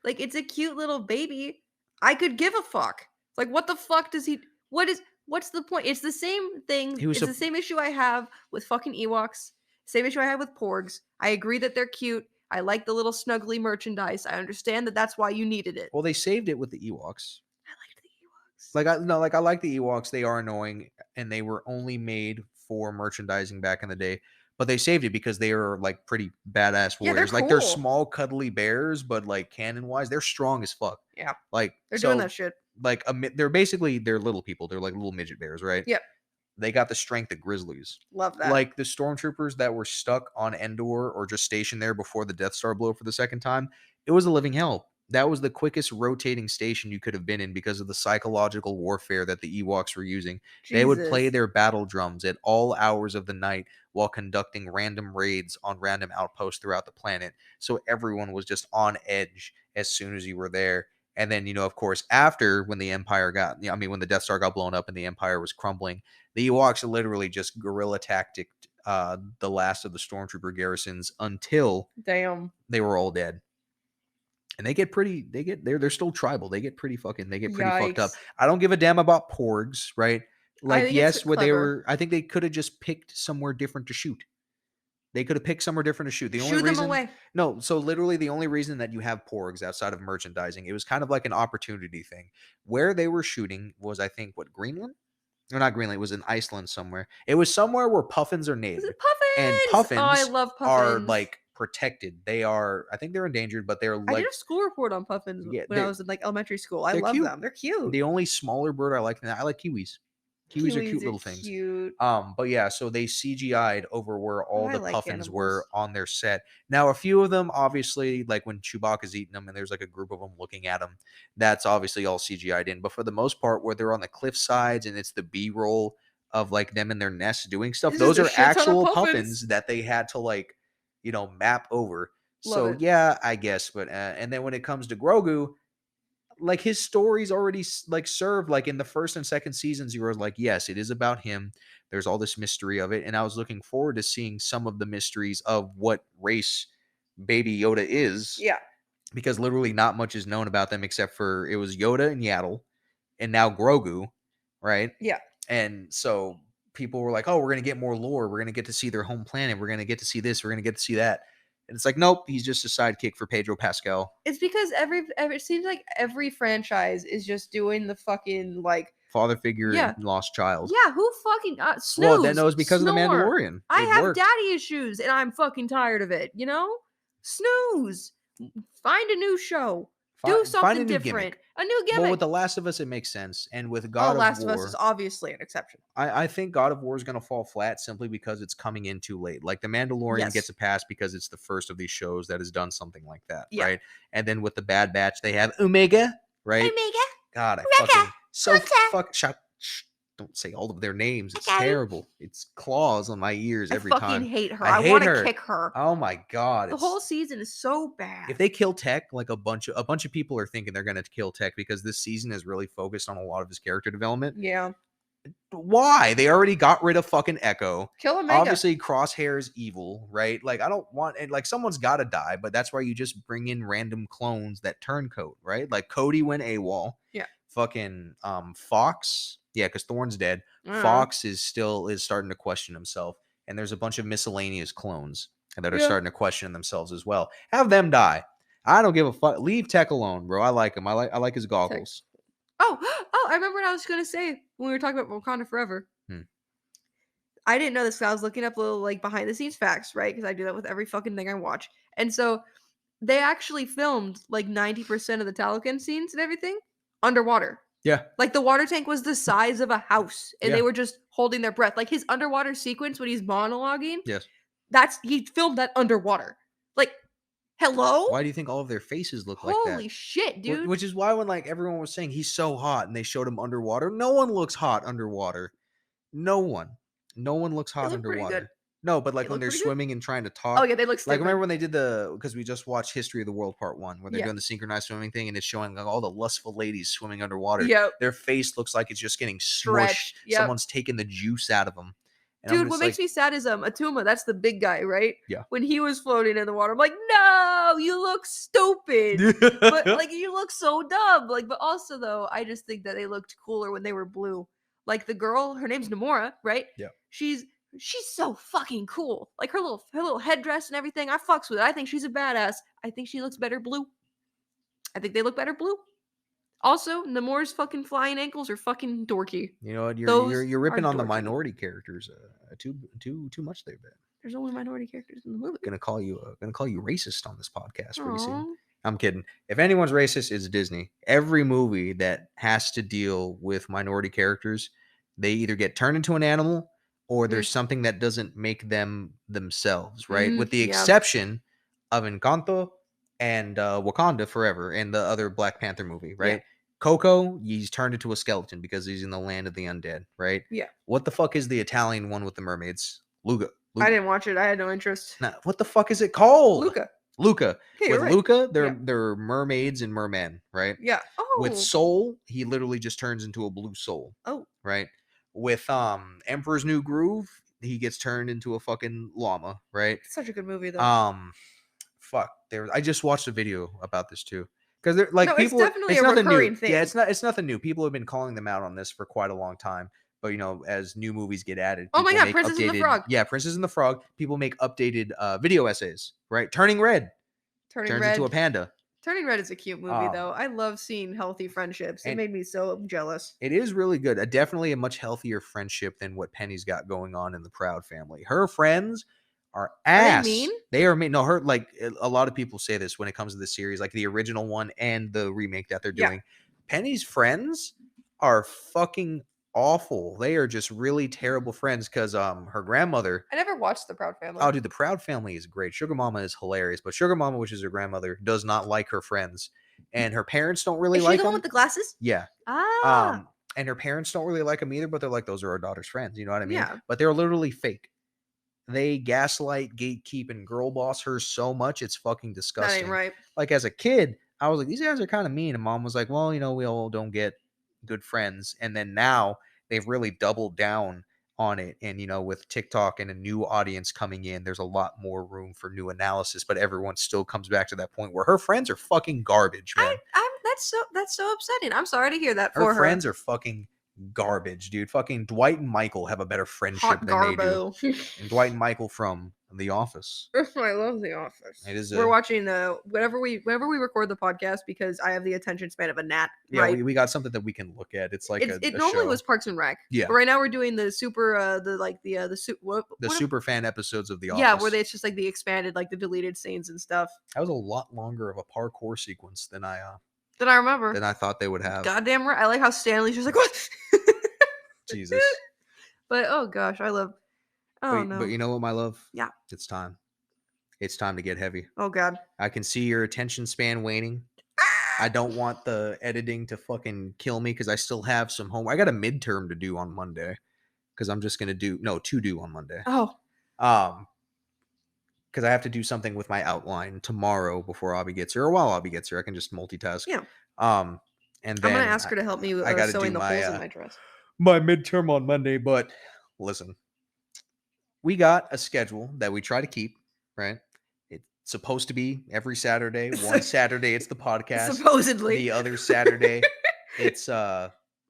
Like, it's a cute little baby. I could give a fuck. Like, what the fuck does he? What's the point? It's the same thing. He was It's a- the same issue I have with fucking Ewoks. Same issue I have with Porgs. I agree that they're cute. I like the little snuggly merchandise. I understand that that's why you needed it. Well, they saved it with the Ewoks. I liked the Ewoks. I like the Ewoks. They are annoying, and they were only made for merchandising back in the day. But they saved it because they are like pretty badass Yeah, they're warriors. Like they're cool. small, cuddly bears, but like canon wise, they're strong as fuck. Yeah, Like they're so, doing that shit. like they're little people. They're like little midget bears, right? Yep. They got the strength of grizzlies. Love that. Like the stormtroopers that were stuck on Endor or just stationed there before the Death Star blew up for the 2nd time, it was a living hell. That was the quickest rotating station you could have been in because of the psychological warfare that the Ewoks were using. They would play Jesus. their battle drums at all hours of the night while conducting random raids on random outposts throughout the planet. So everyone was just on edge as soon as you were there. And then, of course, after when the Empire when the Death Star got blown up and the Empire was crumbling, the Ewoks literally just guerrilla tactic the last of the stormtrooper garrisons until Damn. they were all dead. And they're still tribal. They get pretty fucked up. Yikes. I don't give a damn about porgs, right? Like, think yes, it's where they clever. were, I think they could have just picked somewhere different to shoot. They could have picked somewhere different to shoot. The only Shoo them reason, away. no, so literally the only reason that you have porgs outside of merchandising, it was kind of like an opportunity thing. Where they were shooting was, I think, Greenland? Or not Greenland, it was in Iceland somewhere. It was somewhere where puffins are Is native. it puffins? And Oh, I puffins love are puffins. like protected. They are, I think they're endangered, but they're I like did a school report on puffins Yeah, when I they're- was in like elementary school. I they're love cute. them. They're cute. the only smaller bird I like. I like kiwis. Kiwis are cute little things. Cute. But yeah, so they CGI'd over where all I the like puffins were animals. on their set. Now, a few of them, obviously, like when Chewbacca's eating them and there's like a group of them looking at him, that's obviously all CGI'd in. But for the most part, where they're on the cliff sides and it's the B-roll of like them in their nests doing stuff, It's those just a are shit ton of actual puffins. puffins that they had to like, map over. Love So it. yeah, I guess. But and then when it comes to Grogu, like his story's already like served like in the 1st and 2nd seasons. You were like, yes, it is about him. There's all this mystery of it, and I was looking forward to seeing some of the mysteries of what race baby Yoda is. Yeah. Because literally not much is known about them except for it was Yoda and Yaddle and now Grogu, right? Yeah. And so people were like, oh, we're gonna get more lore, we're gonna get to see their home planet, we're gonna get to see this, we're gonna get to see that. And it's like, nope, he's just a sidekick for Pedro Pascal. It's because it seems like every franchise is just doing the fucking like Father figure Yeah. and lost child. yeah, who fucking snooze? Well, that knows because of the snore. Mandalorian. I It have worked. daddy issues and I'm fucking tired of it, Snooze. Find a new show. Do Find a something new different. gimmick. A new gimmick. Well, with The Last of Us, it makes sense, and with Oh, God Last of of War, Us is obviously an exception. I think God of War is going to fall flat simply because it's coming in too late. Like The Mandalorian Yes. gets a pass because it's the first of these shows that has done something like that, Yeah. right? And then with the Bad Batch, they have Omega, right? Omega. God, I Omega. fucking so Omega. fuck. Don't say all of their names. It's Okay. terrible. It's claws on my ears every I fucking time. hate her. I I hate want her. to kick her. Oh my god! The whole season is so bad. If they kill Tech, like a bunch of people are thinking they're going to kill Tech because this season is really focused on a lot of his character development. Yeah. Why? They already got rid of fucking Echo. Kill Omega. Obviously, Crosshair's evil, right? Like, I don't want and like someone's got to die, but that's why you just bring in random clones that turncoat, right? Like Cody went AWOL. Yeah. Fucking Fox, yeah, because Thorne's dead. Fox is starting to question himself, and there's a bunch of miscellaneous clones that are starting to question themselves as well. Have them die. I don't give a fuck. Leave Tech alone, bro. I like him. I like his goggles. Oh, I remember what I was gonna say when we were talking about Wakanda Forever. I didn't know this because I was looking up little like behind the scenes facts, right? Because I do that with every fucking thing I watch. And so they actually filmed like 90% of the Talocan scenes and everything underwater. Yeah. Like the water tank was the size of a house and they were just holding their breath. Like his underwater sequence when he's monologuing. Yes. He filmed that underwater. Like, hello? Why do you think all of their faces look like that? Holy shit, dude. Which is why when like everyone was saying he's so hot and they showed him underwater, no one looks hot underwater. No one looks hot underwater. No, but like when they're swimming and trying to talk. Oh yeah, they look stupid. Like remember when they did because we just watched History of the World Part 1 where they're doing the synchronized swimming thing and it's showing like all the lustful ladies swimming underwater. Yep. Their face looks like it's just getting smushed. Yep. Someone's taking the juice out of them. And dude, what makes me sad is Atuma, that's the big guy, right? Yeah. When he was floating in the water, I'm like, no, you look stupid. But like you look so dumb. Like, but also though, I just think that they looked cooler when they were blue. Like the girl, her name's Namora, right? Yeah. She's so fucking cool. Like her little headdress and everything. I fucks with it. I think she's a badass. I think she looks better blue. I think they look better blue. Also, Namora's fucking flying ankles are fucking dorky. You know what? You're ripping on the minority characters too much there, Ben. There's only minority characters in the movie. Gonna call you racist on this podcast pretty soon. I'm kidding. If anyone's racist, it's Disney. Every movie that has to deal with minority characters, they either get turned into an animal or there's something that doesn't make them themselves, right? With the exception of Encanto and Wakanda Forever and the other Black Panther movie, right? Yeah. Coco, he's turned into a skeleton because he's in the land of the undead, right? Yeah. What the fuck is the Italian one with the mermaids? Luca. I didn't watch it. I had no interest. Nah, what the fuck is it called? Luca. Hey, with Luca, they're mermaids and mermen, right? Yeah. Oh. With Soul, he literally just turns into a blue soul. Oh. Right? With Emperor's New Groove, he gets turned into a fucking llama, right? Such a good movie though. Fuck. I just watched a video about this too. Because they're like people, it's definitely a recurring thing. Yeah, it's nothing new. People have been calling them out on this for quite a long time. But you know, as new movies get added, oh my god, Princess and the Frog. Yeah, Princess and the Frog. People make updated video essays, right? Turning Red turns into a panda. Turning Red is a cute movie though. I love seeing healthy friendships. It made me so jealous. It is really good. Definitely a much healthier friendship than what Penny's got going on in the Proud family. Her friends are ass. Are they mean? They are mean. No, her like a lot of people say this when it comes to the series, like the original one and the remake that they're doing. Yeah. Penny's friends are fucking awful. They are just really terrible friends because her grandmother. I never watched the Proud Family. Oh, dude, the Proud Family is great. Sugar Mama is hilarious, but Sugar Mama, which is her grandmother, does not like her friends, and her parents don't really like them. Is she the one with the glasses? Yeah. Ah. And her parents don't really like them either, but they're like, those are our daughter's friends. You know what I mean? Yeah. But they're literally fake. They gaslight, gatekeep, and girl boss her so much it's fucking disgusting. That ain't right. Like as a kid, I was like, these guys are kind of mean, and Mom was like, well, you know, we all don't get good friends, and then now they've really doubled down on it. And, you know, with TikTok and a new audience coming in, there's a lot more room for new analysis, but everyone still comes back to that point where her friends are fucking garbage, man. That's so upsetting. I'm sorry to hear that for her. Her friends are fucking garbage, dude. Fucking Dwight and Michael have a better friendship than they do. And Dwight and Michael from The Office. I love The Office. It is. We're watching whenever we record the podcast because I have the attention span of a gnat. Yeah, right? we got something that we can look at. It's like it normally was Parks and Rec. Yeah. But right now we're doing the super super fan episodes of The Office. Yeah, where it's just like the expanded, like the deleted scenes and stuff. That was a lot longer of a parkour sequence than I remember. Than I thought they would have. Goddamn right. I like how Stanley's just like, what? Jesus. But oh gosh, I love. Oh no. But you know what, my love? Yeah. It's time. It's time to get heavy. Oh god. I can see your attention span waning. I don't want the editing to fucking kill me because I still have some homework. I got a midterm to do on Monday because I'm just gonna do on Monday. Oh. Because I have to do something with my outline tomorrow before Abby gets here, or while Abby gets here. I can just multitask. Yeah. And then I'm gonna ask her to help me sewing the holes in my dress. my midterm on Monday. But listen, we got a schedule that we try to keep, right? It's supposed to be every Saturday. One Saturday it's the podcast. Supposedly. The other Saturday it's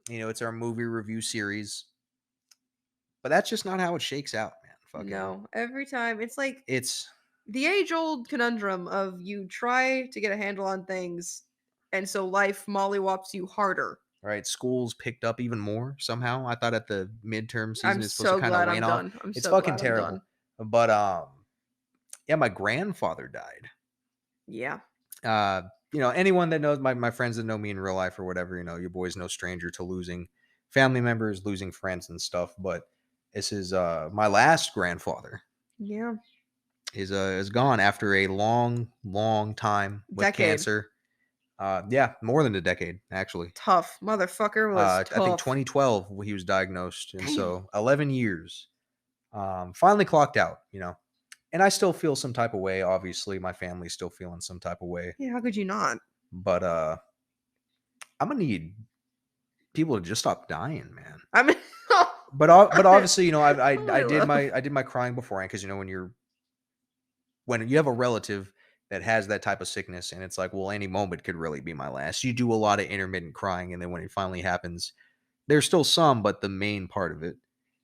it's our movie review series. But that's just not how it shakes out, man. Fucking No, every time it's like it's the age-old conundrum of you try to get a handle on things, and so life mollywops you harder. right. School's picked up even more somehow. I thought at the midterm I'm season it's supposed to so kind of glad I'm wane off. done. I'm It's so fucking glad I'm terrible. done. But yeah, my grandfather died. Yeah. Anyone that knows my friends that know me in real life or whatever, your boy's no stranger to losing family members, losing friends and stuff. But this is my last grandfather Yeah. is gone after a long time with Decade. cancer. Yeah, more than a decade actually. Tough. Motherfucker was I think tough. 2012 he was diagnosed, and Damn. so 11 years. Finally clocked out, and I still feel some type of way. Obviously, my family's still feeling some type of way, Yeah, how could you not? but I'm gonna need people to just stop dying, man. I mean, But obviously, I I did love. my crying beforehand because when you have a relative that has that type of sickness and it's like, well, any moment could really be my last. You do a lot of intermittent crying, and then when it finally happens, there's still some, but the main part of it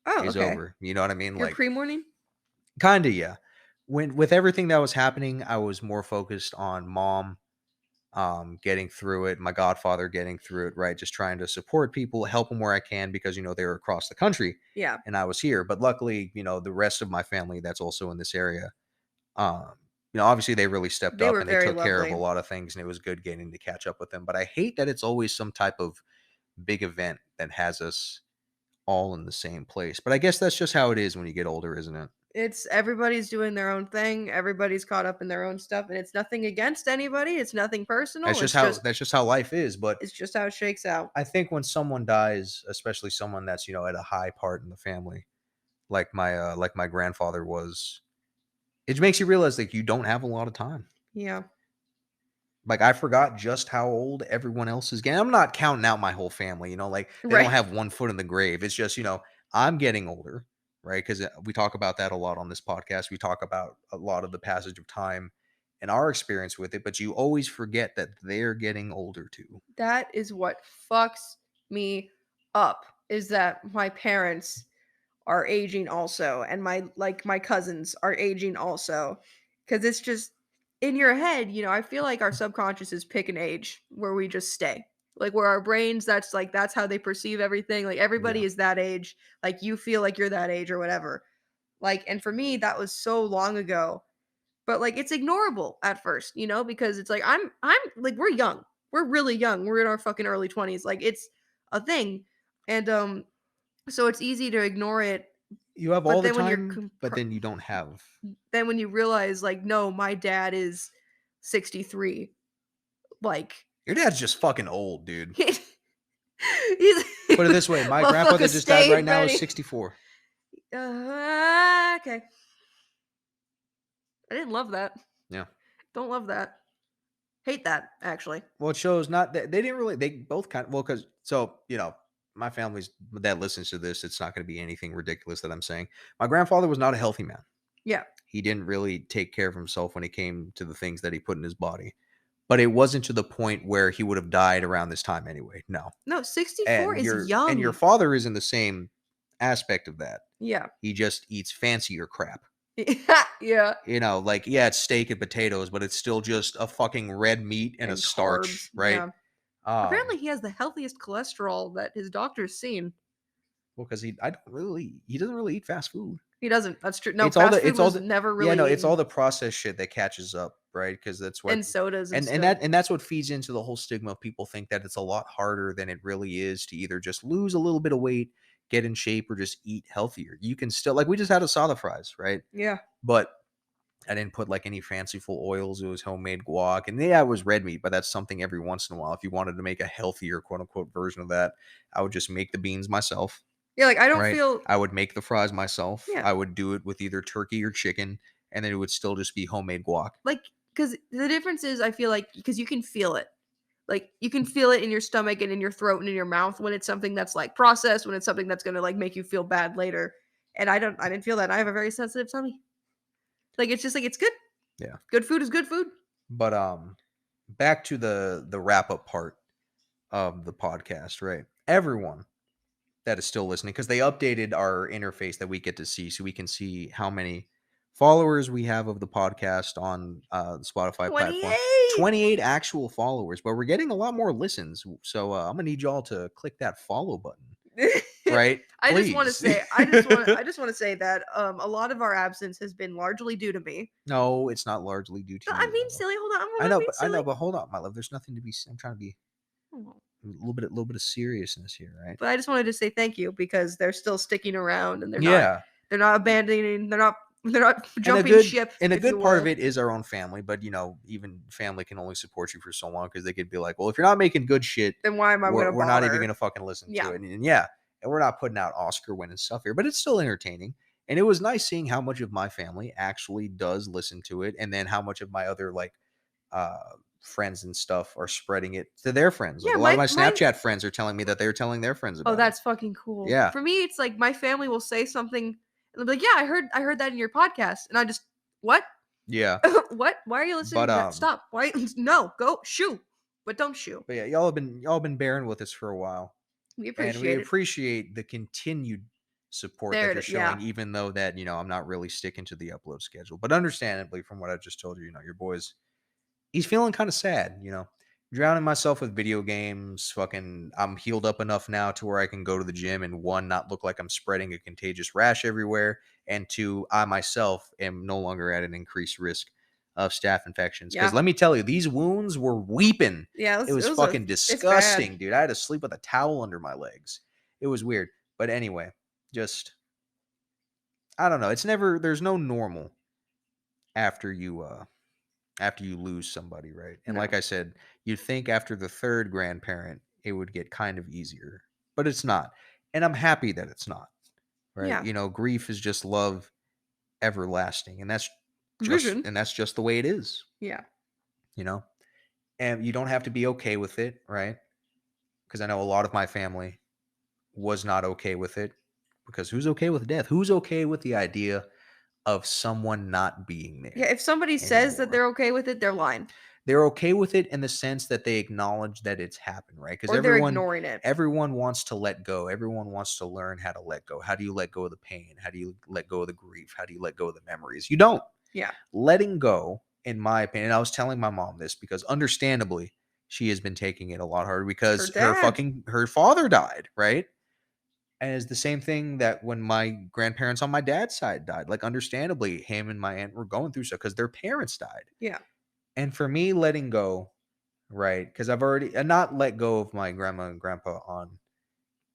Oh, is okay. over. You know what I mean? You're Like, pre-morning? kinda, yeah. With everything that was happening, I was more focused on mom, getting through it, my godfather getting through it, right? Just trying to support people, help them where I can because, they were across the country Yeah. and I was here. But luckily, the rest of my family that's also in this area, um, obviously they really stepped They up were and they very took care of a lovely. lot of things, and it was good getting to catch up with them. But I hate that it's always some type of big event that has us all in the same place. But I guess that's just how it is when you get older, isn't it? It's everybody's doing their own thing. Everybody's caught up in their own stuff, and it's nothing against anybody. It's nothing personal. That's just how life is. But It's just how it shakes out. I think when someone dies, especially someone that's at a high part in the family, like my grandfather was, it makes you realize like you don't have a lot of time. Yeah. Like I forgot just how old everyone else is getting. I'm not counting out my whole family. Like they don't Right. have one foot in the grave. It's just I'm getting older, right? Because we talk about that a lot on this podcast. We talk about a lot of the passage of time and our experience with it, but you always forget that they're getting older too. That is what fucks me up is that my parents are aging also, and my cousins are aging also, because it's just in your head. I feel like our subconsciouses pick an age where we just stay, like where our brains, that's how they perceive everything. Like everybody Yeah. is that age, like you feel like you're that age or whatever. Like, and for me that was so long ago, but like it's ignorable at first, because it's like I'm like, we're young, we're really young, we're in our fucking early 20s, like it's a thing. And so it's easy to ignore it. You have all But the then when you're time, but then you don't have. then when you realize, like, no, my dad is 63, like Your dad's just fucking old, dude. he's Put it this way, my grandfather motherfucker just died right stayed now is ready. 64. Okay, I didn't love that. Yeah. Don't love that. Hate that, actually. Well, it shows not that they didn't really. They both kind of because my family's that listens to this. It's not going to be anything ridiculous that I'm saying. My grandfather was not a healthy man. Yeah. He didn't really take care of himself when it came to the things that he put in his body. But it wasn't to the point where he would have died around this time anyway. No. No, 64 And is your young. father is in the same aspect of that. Yeah. He just eats fancier crap. Yeah. Like, yeah, it's steak and potatoes, but it's still just a fucking red meat and a And starch, carbs. right? Yeah. Apparently he has the healthiest cholesterol that his doctor's seen. Well, because he doesn't really eat fast food. He doesn't. That's true. No, It's all fast the food it's all was the never yeah, really no, it's all eaten. the processed shit that catches up, right? Because that's what And sodas and stuff. and that's what feeds into the whole stigma. People think that it's a lot harder than it really is to either just lose a little bit of weight, get in shape, or just eat healthier. You can still like we just had a salad fries, right? Yeah. But I didn't put like any fanciful oils. It was homemade guac. And yeah, it was red meat, but that's something every once in a while. If you wanted to make a healthier quote unquote version of that, I would just make the beans myself, Yeah, like I don't right? feel. I would make the fries myself. Yeah. I would do it with either turkey or chicken, and then it would still just be homemade guac. Like, because the difference is, I feel like, because you can feel it. Like, you can feel it in your stomach and in your throat and in your mouth when it's something that's, like, processed, when it's something that's gonna, like, make you feel bad later, and I didn't feel that. I have a very sensitive tummy. Like, it's just, like, it's good. Yeah. Good food is good food. But back to the wrap up part of the podcast, right? Everyone that is still listening, because they updated our interface that we get to see, so we can see how many followers we have of the podcast on the Spotify platform. 28! 28 actual followers, but we're getting a lot more listens. So I'm gonna need y'all to click that follow button, right? I just wanna Please. say I just wanna say that, a lot of our absence has been largely due to me. No, it's not largely due to No, you, I'm being my love. silly, hold on, I I'm know, being I know, silly. but hold on, my love. There's nothing to be. I'm trying to be Oh. a little bit of seriousness here, right? But I just wanted to say thank you because they're still sticking around and Yeah, they're not abandoning, they're not and jumping ship, a if you good part of will. it is our own family. But even family can only support you for so long, because they could be like, well, if you're not making good shit, Then why am I gonna we're not even bother? gonna fucking listen to Yeah. it. And yeah, and we're not putting out Oscar winning stuff here, but it's still entertaining. And it was nice seeing how much of my family actually does listen to it, and then how much of my other like uh friends and stuff are spreading it to their friends. Like Yeah, a lot of my mine Snapchat friends are telling me that they're telling their friends oh, about it. that's fucking cool. Yeah. For me, it's like my family will say something and they'll be like, "Yeah, I heard that in your podcast." And I just, "What? Yeah. What? Why are you listening But to that? Stop. Why no, go shoo. But don't shoo." but yeah, y'all been bearing with us for a while. We And we appreciate it. appreciate the continued support that There you're it yeah. showing, even though that I'm not really sticking to the upload schedule. But understandably, from what I just told you, your boy's he's feeling kind of sad. Drowning myself with video games. Fucking, I'm healed up enough now to where I can go to the gym and, one, not look like I'm spreading a contagious rash everywhere, and two, I myself am no longer at an increased risk of staph infections. Because Yeah. let me tell you, these wounds were weeping. Yeah, It was it was a fucking it's bad. disgusting, dude. I had to sleep with a towel under my legs. It was weird. But anyway, just I don't know. There's no normal after you lose somebody, right? And like No. I said, you'd think after the third grandparent it would get kind of easier, but it's not. And I'm happy that it's not, right? Yeah. Grief is just love everlasting, and Vision. that's just the way it is, Yeah. you know? And you don't have to be okay with it, right? Because I know a lot of my family was not okay with it, because who's okay with death? Who's okay with the idea of someone not being Yeah, there if somebody says that anymore? they're okay with it, they're lying. They're okay with it in the sense that they acknowledge that it's happened, right? Because Or they're ignoring it. everyone wants to let go. Everyone wants to learn how to let go. How do you let go of the pain? How do you let go of the grief? How do you let go of the memories? You don't. Yeah. Letting go, in my opinion, I was telling my mom this because understandably she has been taking it a lot harder Her because dad. her father died, right? And it's the same thing that when my grandparents on my dad's side died. Like, understandably, him and my aunt were going through stuff because their parents died. Yeah. And for me, letting go, right? Because I've already not let go of my grandma and grandpa on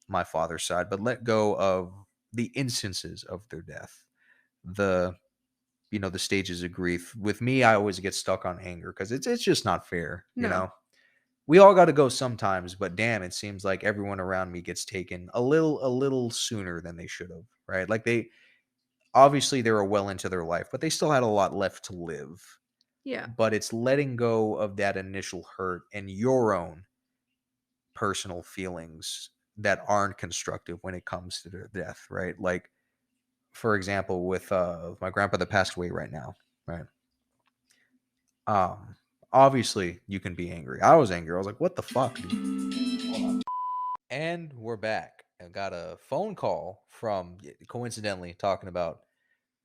my father's side, but let go of the instances of their death. The the stages of grief. With me, I always get stuck on anger because it's just not fair. No. We all got to go sometimes, but damn, it seems like everyone around me gets taken a little sooner than they should have, right? Like, they were well into their life, but they still had a lot left to live. Yeah. But it's letting go of that initial hurt and your own personal feelings that aren't constructive when it comes to their death, right? Like, for example, with my grandpa that passed away right now, right? Um, Obviously you can be angry. I was angry. I was like, what the fuck, dude? Hold on. And we're back. I got a phone call from, coincidentally, talking about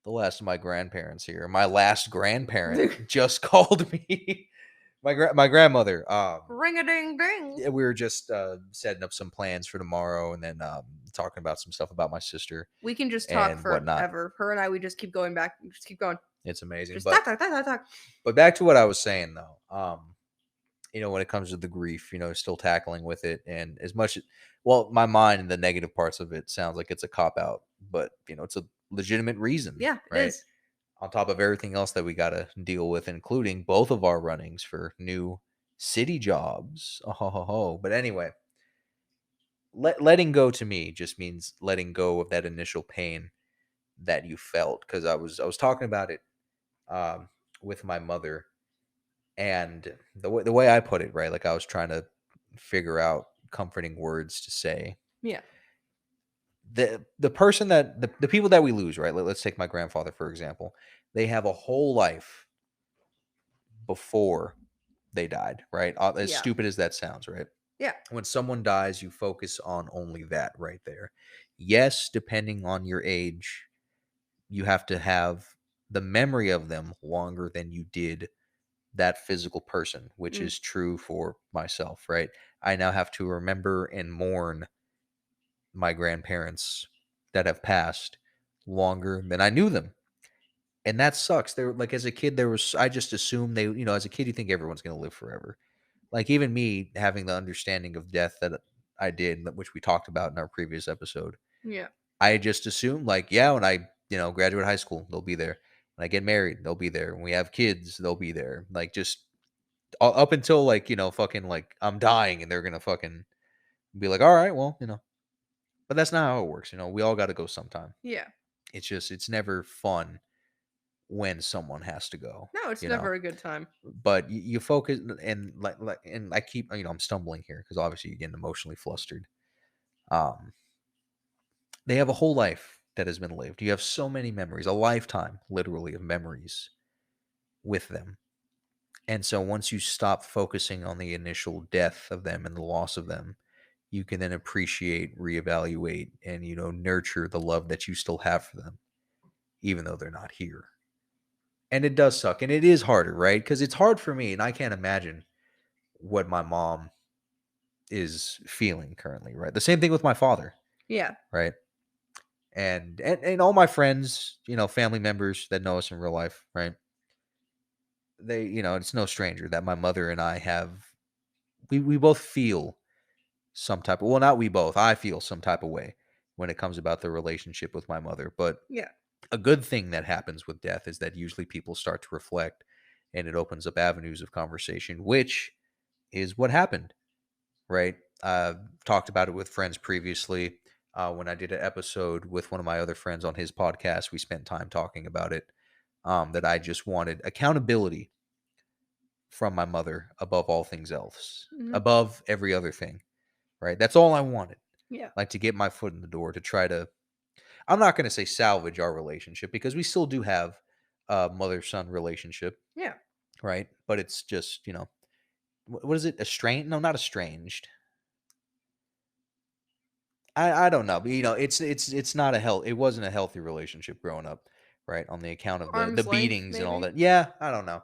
the last of my grandparents here. My last grandparent just called me. My grandmother. Ring a ding ding. Yeah, we were just setting up some plans for tomorrow, and then talking about some stuff about my sister We can just talk and whatnot. forever. Her and I, we just keep going back. Just keep going. It's amazing. Just But talk, talk, talk, talk, talk. back to what I was saying though. When it comes to the grief, still tackling with it, and as much well, my mind and the negative parts of it sounds like it's a cop out, but it's a legitimate reason, Yeah, it right? is. On top of everything else that we got to deal with, including both of our runnings for new city jobs. Oh, ho, ho, ho. But anyway, letting go to me just means letting go of that initial pain that you felt, because I was talking about it with my mother And the way I put it, right, like I was trying to figure out comforting words to say. Yeah. The person that the people that we lose, right? Let's take my grandfather for example. They have a whole life before they died, right? As Yeah. stupid as that sounds, right? Yeah. When someone dies, you focus on only that right there. Yes, depending on your age, you have to have the memory of them longer than you did that physical person, which Mm. is true for myself, right? I now have to remember and mourn my grandparents that have passed longer than I knew them. And that sucks. There like as a kid there was I just assumed they, as a kid you think everyone's going to live forever. Like even me having the understanding of death that I did, which we talked about in our previous episode. Yeah. I just assumed like, yeah, when I, graduate high school, they'll be there. When I get married, they'll be there. When we have kids, they'll be there. Like just up until like, fucking like I'm dying and they're going to fucking be like, all right, well, but that's not how it works. We all got to go sometime. Yeah. It's just, it's never fun when someone has to go, No, it's you know, never a good time. but you focus and and I keep, I'm stumbling here because obviously you're getting emotionally flustered. Um, they have a whole life that has been lived. You have so many memories, a lifetime, literally, of memories with them. And so once you stop focusing on the initial death of them and the loss of them, you can then appreciate, reevaluate, and nurture the love that you still have for them, even though they're not here. And it does suck, and it is harder, right? Because it's hard for me, and I can't imagine what my mom is feeling currently, right? The same thing with my father, Yeah. right? And all my friends, family members that know us in real life, right? They, it's no stranger that my mother and I have we both feel some type of, well, not we both, I feel some type of way when it comes about the relationship with my mother. But Yeah. a good thing that happens with death is that usually people start to reflect and it opens up avenues of conversation, which is what happened, right? Talked about it with friends previously. When I did an episode with one of my other friends on his podcast, we spent time talking about it. That I just wanted accountability from my mother above all things else, Mhm. above every other thing, right? That's all I wanted. Yeah. Like to get my foot in the door to try to, I'm not going to say salvage our relationship because we still do have a mother son relationship, Yeah. right? But it's just, what is it? Estranged? No, not estranged. I don't know, but it's not a health. It wasn't a healthy relationship growing up, right? On the account of the Arm's length, beatings and all maybe? that. Yeah, I don't know.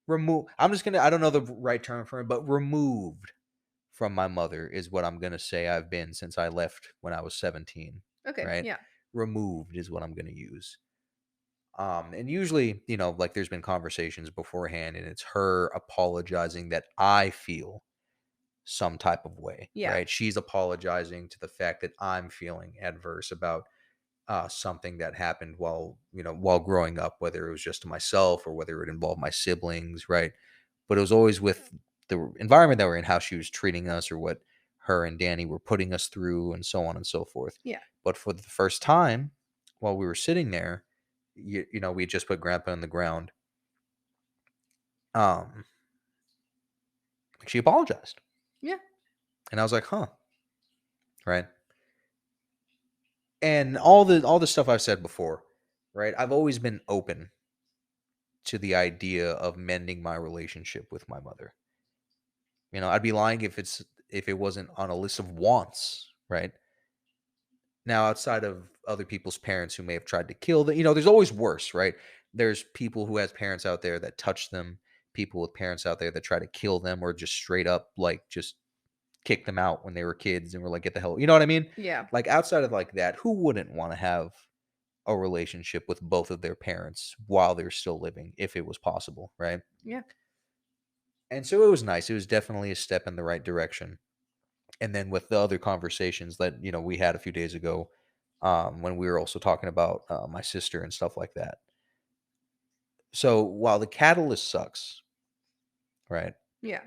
Remove. I'm just gonna. I don't know the right term for it, but removed from my mother is what I'm gonna say I've been since I left when I was 17. Okay. Right? Yeah. Removed is what I'm gonna use. And usually, like there's been conversations beforehand, and it's her apologizing that I feel some type of way, Yeah. right? She's apologizing to the fact that I'm feeling adverse about something that happened while growing up, whether it was just to myself or whether it involved my siblings, right? But it was always with the environment that we're in, how she was treating us, or what her and Danny were putting us through, and so on and so forth. Yeah. But for the first time, while we were sitting there, we had just put Grandpa in the ground. Um, she apologized, Yeah. and I was like, huh, right? And all the stuff I've said before, right? I've always been open to the idea of mending my relationship with my mother. I'd be lying if it wasn't on a list of wants, right? Now, outside of other people's parents who may have tried to kill them, there's always worse, right? There's people who has parents out there that touch them, people with parents out there that try to kill them or just straight up like just kick them out when they were kids and were like, get the hell, you know what I mean? Yeah. Like outside of like that, who wouldn't want to have a relationship with both of their parents while they're still living if it was possible, right? Yeah. And so it was nice. It was definitely a step in the right direction. And then with the other conversations that we had a few days ago, when we were also talking about my sister and stuff like that. So while the catalyst sucks, right? Yeah.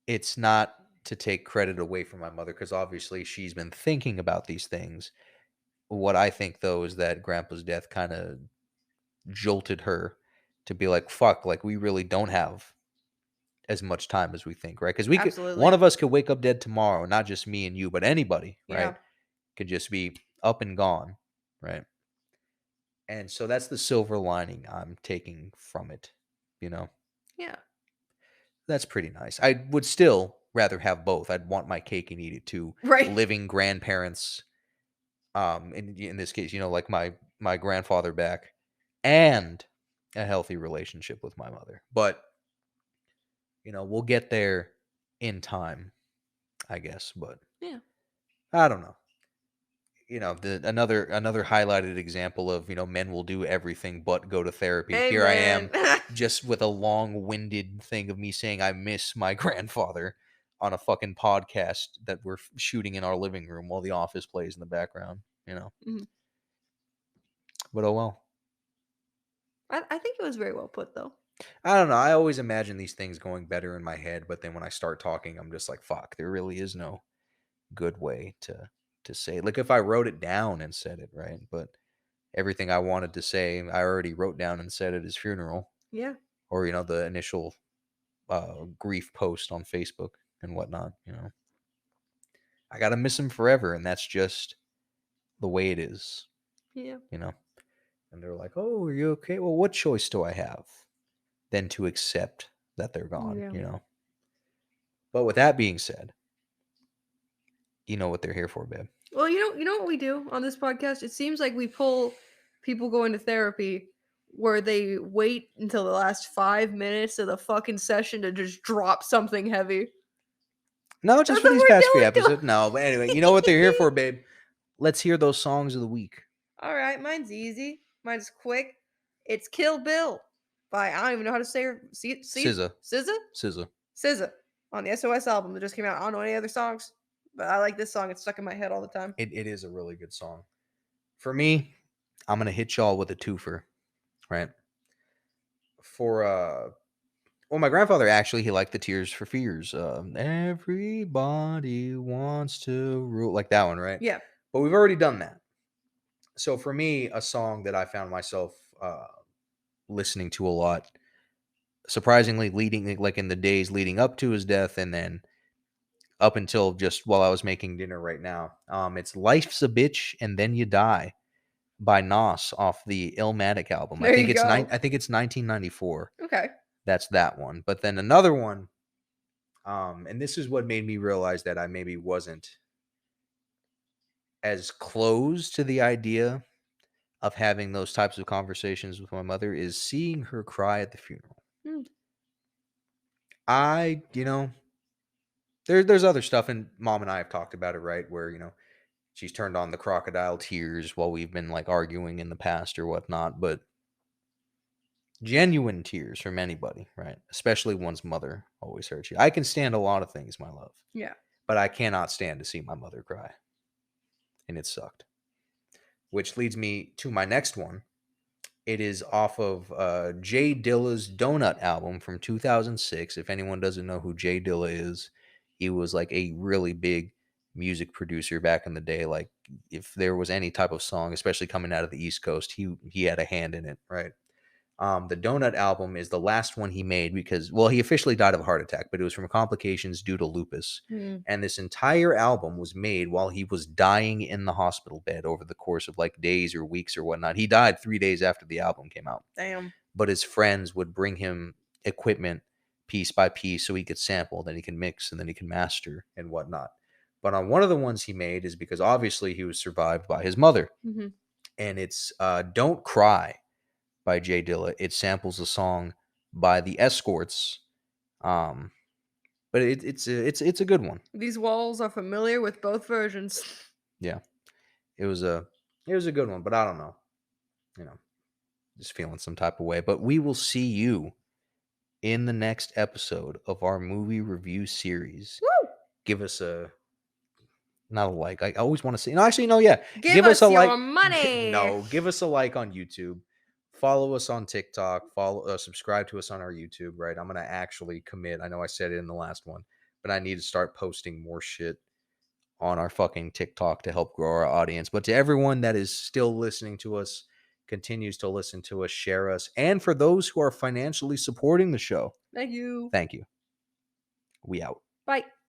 It's not to take credit away from my mother because obviously she's been thinking about these things. What I think though is that Grandpa's death kind of jolted her to be like, fuck, like we really don't have as much time as we think, right? Because one Absolutely. of us could wake up dead tomorrow, not just me and you, but anybody, right? Yeah. Could just be up and gone, right? And so that's the silver lining I'm taking from it, you know. Yeah. That's pretty nice. I would still rather have both. I'd want my cake and eat it too. Right. Living grandparents, in this case, like my grandfather back, and a healthy relationship with my mother. But we'll get there in time, I guess. But Yeah. I don't know. Another highlighted example of men will do everything but go to therapy. Here I Amen. am, just with a long-winded thing of me saying I miss my grandfather on a fucking podcast that we're shooting in our living room while The Office plays in the background. Mhm. But oh well. I think it was very well put, though. I don't know. I always imagine these things going better in my head, but then when I start talking, I'm just like, fuck. There really is no good way to say it. Like if I wrote it down and said it, right? But everything I wanted to say, I already wrote down and said at his funeral, Yeah. or the initial grief post on Facebook and whatnot. I gotta miss him forever, and that's just the way it is. Yeah. You know. And they're like, "Oh, are you okay? Well, what choice do I have than to accept that they're gone?" Yeah. But with that being said, you know what they're here for, babe. Well, you know what we do on this podcast? It seems like we pull people going to therapy where they wait until the last 5 minutes of the fucking session to just drop something heavy. No, just That's for what these past few we're episodes. No, but anyway, you know what they're here for, babe. Let's hear those songs of the week. All right, mine's easy. Mine's quick. It's Kill Bill by I don't even know how to say her. SZA. SZA? SZA. SZA on the SOS album that just came out. I don't know any other songs, but I like this song. It's stuck in my head all the time. It is a really good song. For me, I'm gonna hit y'all with a twofer, right? For well, my grandfather actually he liked the Tears for Fears. Everybody wants to rule, like that one, right? Yeah. But we've already done that. So for me, a song that I found myself listening to a lot, surprisingly leading like in the days leading up to his death, and then up until just while I was making dinner right now. It's "Life's a Bitch and Then You Die" by Nas off the Illmatic album. There you go. I think it's 1994. Okay. That's that one. But then another one, and this is what made me realize that I maybe wasn't as close to the idea of having those types of conversations with my mother, is seeing her cry at the funeral. Hmm. There's other stuff, and mom and I have talked about it, right? Where, she's turned on the crocodile tears while we've been like arguing in the past or whatnot, but genuine tears from anybody, right? Especially one's mother always hurts you. I can stand a lot of things, my love, Yeah. but I cannot stand to see my mother cry. And it sucked. Which leads me to my next one. It is off of Jay Dilla's Donut album from 2006. If anyone doesn't know who Jay Dilla is, he was like a really big music producer back in the day. Like if there was any type of song, especially coming out of the East Coast, he had a hand in it, right? The Donut album is the last one he made because, well, he officially died of a heart attack, but it was from complications due to lupus. Hmm. And this entire album was made while he was dying in the hospital bed over the course of like days or weeks or whatnot. He died 3 days after the album came out. Damn. But his friends would bring him equipment piece by piece so he could sample, then he could mix, and then he could master and whatnot. But on one of the ones he made is because obviously he was survived by his mother. Mm-hmm. And it's Don't Cry by Jay Dilla. It samples a song by the Escorts, but it's a good one. These walls are familiar with both versions. Yeah, it was a good one, but I don't know, just feeling some type of way. But we will see you in the next episode of our movie review series. Woo! Give us a not a like. I always want to say no. Actually, no. Yeah, Give us a your like. money. No, give us a like on YouTube. Follow us on TikTok. Subscribe to us on our YouTube. Right, I'm gonna actually commit. I know I said it in the last one, but I need to start posting more shit on our fucking TikTok to help grow our audience. But to everyone that is still listening to us, continues to listen to us, share us, and for those who are financially supporting the show, Thank you. thank you. We out. Bye.